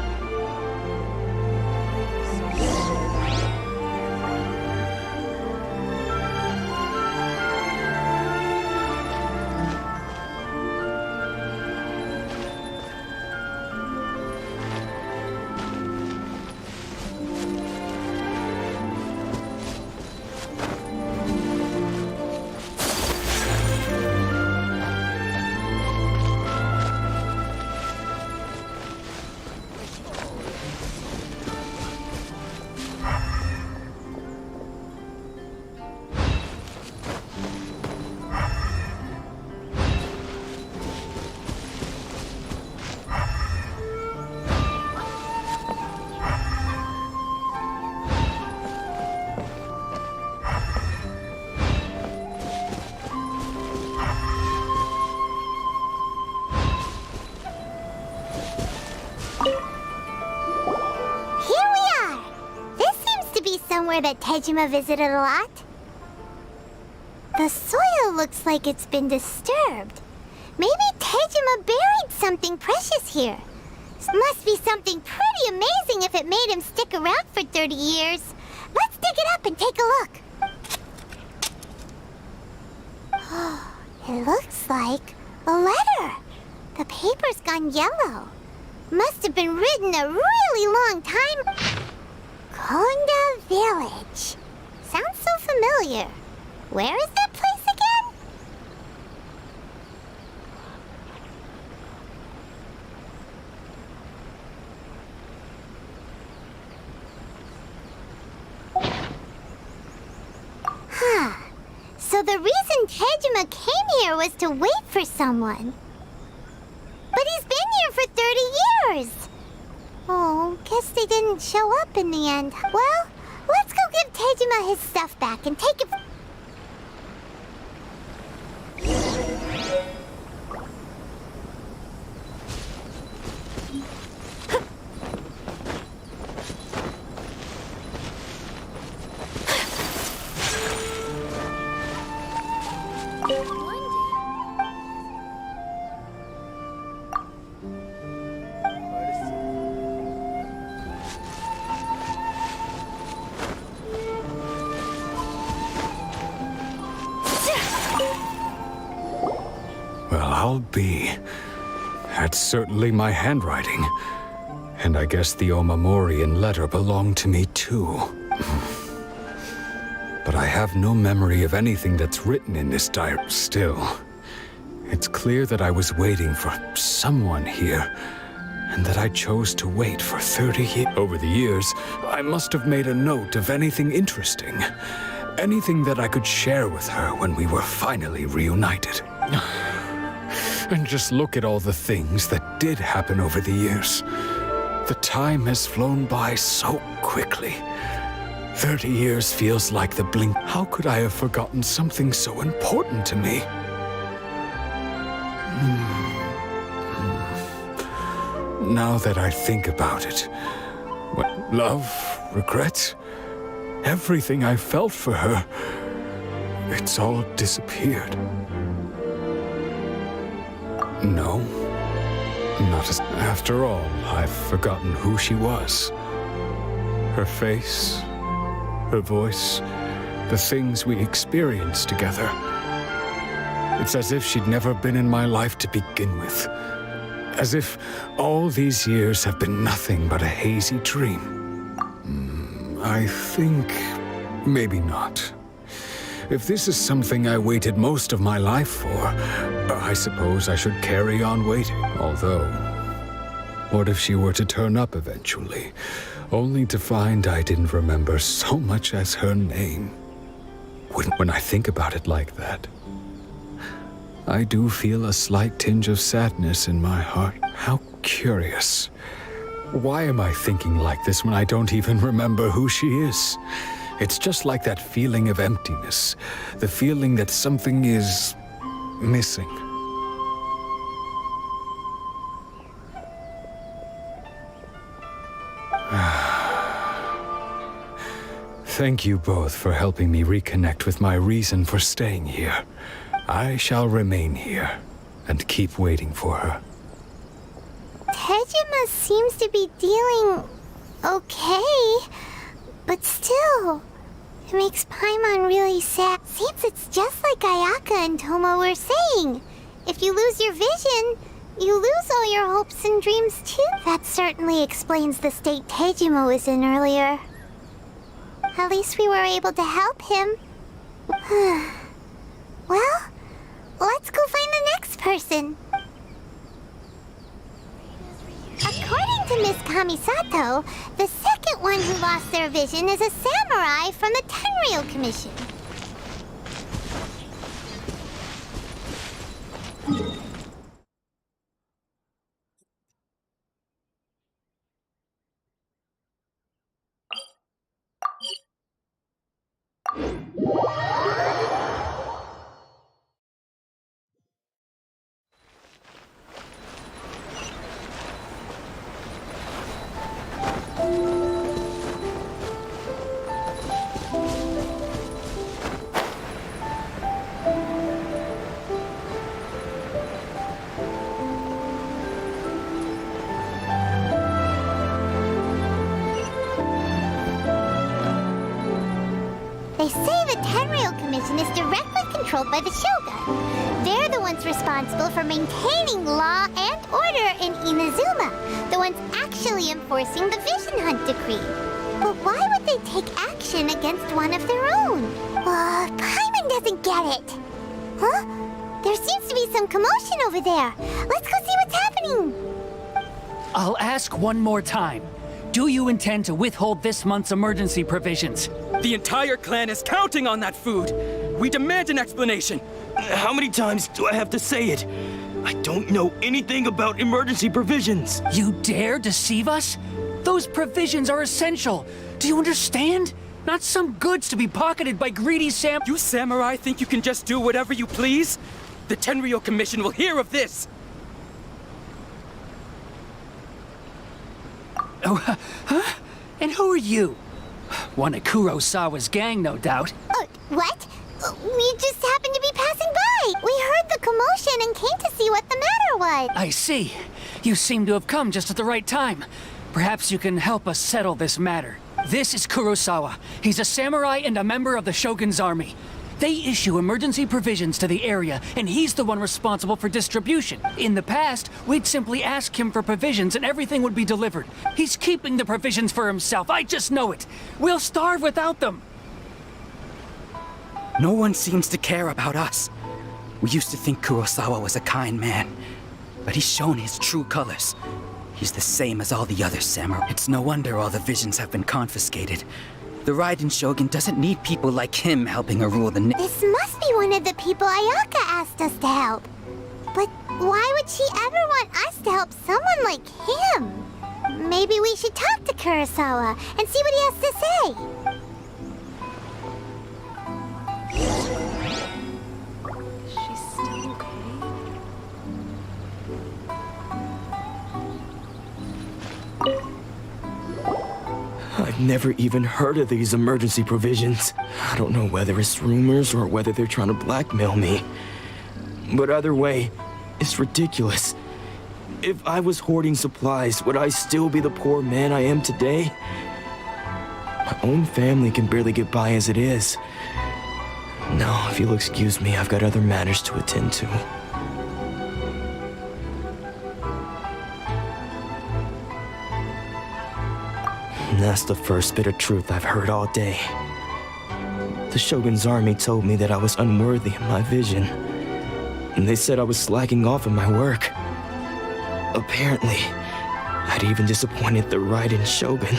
Somewhere that Tejima visited a lot. The soil looks like it's been disturbed. Maybe Tejima buried something precious here. Must be something pretty amazing if it made him stick around for 30 years. Let's dig it up and take a look. It looks like a letter. The paper's gone yellow. Must have been written a really long time. Konda Village. Sounds so familiar. Where is that place again? So the reason Tejima came here was to wait for someone. But he's been here for 30 years. Oh, guess they didn't show up in the end. Well, let's go give Tejima his stuff back and take it... I'll be. That's certainly my handwriting. And I guess the Omamorian letter belonged to me too. But I have no memory of anything that's written in this diary. Still, it's clear that I was waiting for someone here, and that I chose to wait for 30 years. Over the years, I must have made a note of anything interesting. Anything that I could share with her when we were finally reunited. And just look at all the things that did happen over the years. The time has flown by so quickly. 30 years feels like the blink. How could I have forgotten something so important to me? Now that I think about it, love, regret, everything I felt for her, it's all disappeared. No, not as... After all, I've forgotten who she was. Her face, her voice, the things we experienced together. It's as if she'd never been in my life to begin with. As if all these years have been nothing but a hazy dream. I think... maybe not. If this is something I waited most of my life for, I suppose I should carry on waiting. Although, what if she were to turn up eventually, only to find I didn't remember so much as her name? When I think about it like that, I do feel a slight tinge of sadness in my heart. How curious. Why am I thinking like this when I don't even remember who she is? It's just like that feeling of emptiness, the feeling that something is missing. Thank you both for helping me reconnect with my reason for staying here. I shall remain here and keep waiting for her. Tejima seems to be dealing okay, but still, it makes Paimon really sad. Seems it's just like Ayaka and Toma were saying. If you lose your vision, you lose all your hopes and dreams too. That certainly explains the state Tejima was in earlier. At least we were able to help him. Well, let's go find the next person. According to Miss Kamisato, the second one who lost their vision is a samurai from the Tenryou Commission. They say the Tenryou Commission is directly controlled by the Shogun. They're the ones responsible for maintaining law and order in Inazuma, the ones actually enforcing the Vision Hunt decree. But why would they take action against one of their own? Paimon doesn't get it. Huh? There seems to be some commotion over there. Let's go see what's happening. I'll ask one more time. Do you intend to withhold this month's emergency provisions? The entire clan is counting on that food. We demand an explanation. How many times do I have to say it? I don't know anything about emergency provisions. You dare deceive us? Those provisions are essential. Do you understand? Not some goods to be pocketed by greedy You samurai think you can just do whatever you please? The Tenryou Commission will hear of this. Oh, huh? And who are you? One of Kurosawa's gang, no doubt. What? We just happened to be passing by. We heard the commotion and came to see what the matter was. I see. You seem to have come just at the right time. Perhaps you can help us settle this matter. This is Kurosawa. He's a samurai and a member of the Shogun's army. They issue emergency provisions to the area, and he's the one responsible for distribution. In the past, we'd simply ask him for provisions and everything would be delivered. He's keeping the provisions for himself, I just know it. We'll starve without them. No one seems to care about us. We used to think Kurosawa was a kind man, but he's shown his true colors. He's the same as all the other samurai. It's no wonder all the visions have been confiscated. The Raiden Shogun doesn't need people like him helping her rule the This must be one of the people Ayaka asked us to help. But why would she ever want us to help someone like him? Maybe we should talk to Kurosawa and see what he has to say. She's still okay? I've never even heard of these emergency provisions. I don't know whether it's rumors or whether they're trying to blackmail me. But either way, it's ridiculous. If I was hoarding supplies, would I still be the poor man I am today? My own family can barely get by as it is. No, if you'll excuse me, I've got other matters to attend to. And that's the first bit of truth I've heard all day. The Shogun's army told me that I was unworthy of my vision. And they said I was slacking off in my work. Apparently, I'd even disappointed the Raiden Shogun.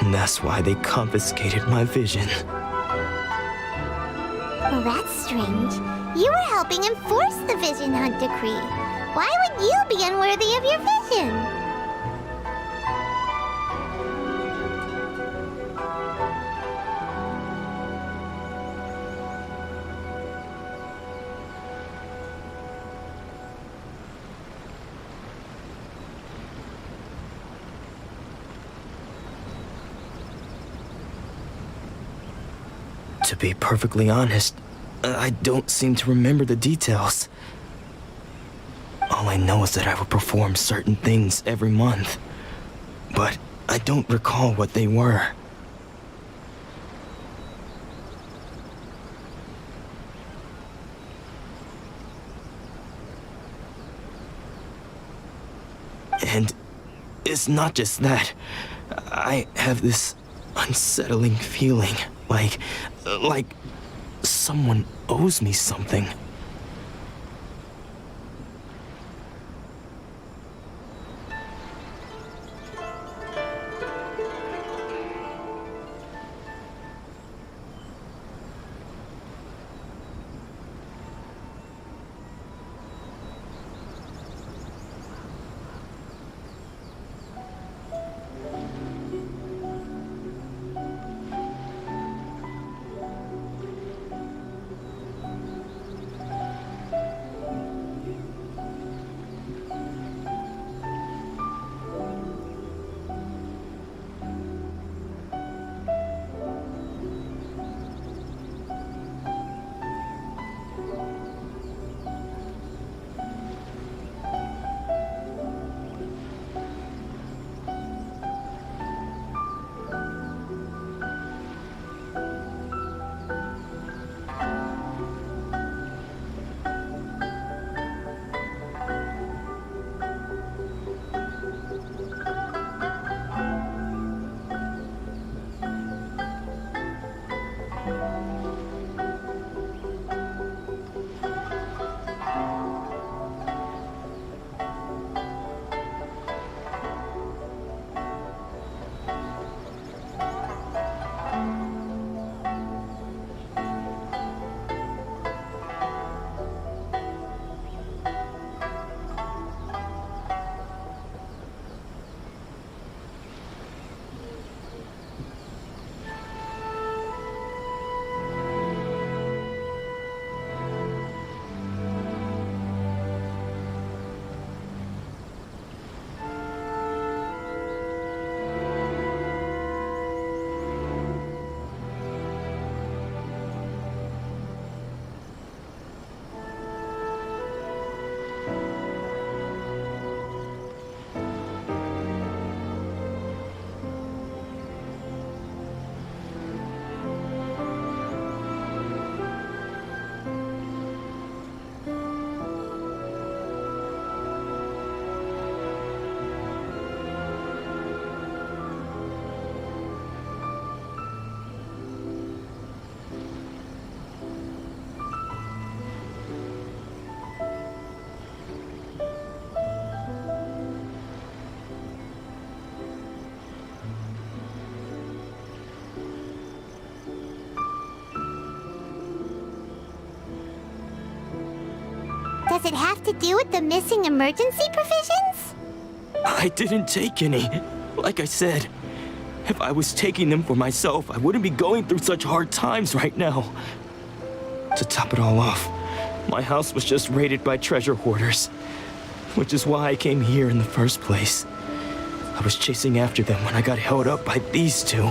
And that's why they confiscated my vision. Well, that's strange. You were helping enforce the Vision Hunt decree. Why would you be unworthy of your vision? To be perfectly honest, I don't seem to remember the details. All I know is that I would perform certain things every month, but I don't recall what they were. And it's not just that. I have this unsettling feeling, like someone owes me something. Does it have to do with the missing emergency provisions? I didn't take any. Like I said, if I was taking them for myself, I wouldn't be going through such hard times right now. To top it all off, my house was just raided by treasure hoarders, which is why I came here in the first place. I was chasing after them when I got held up by these two.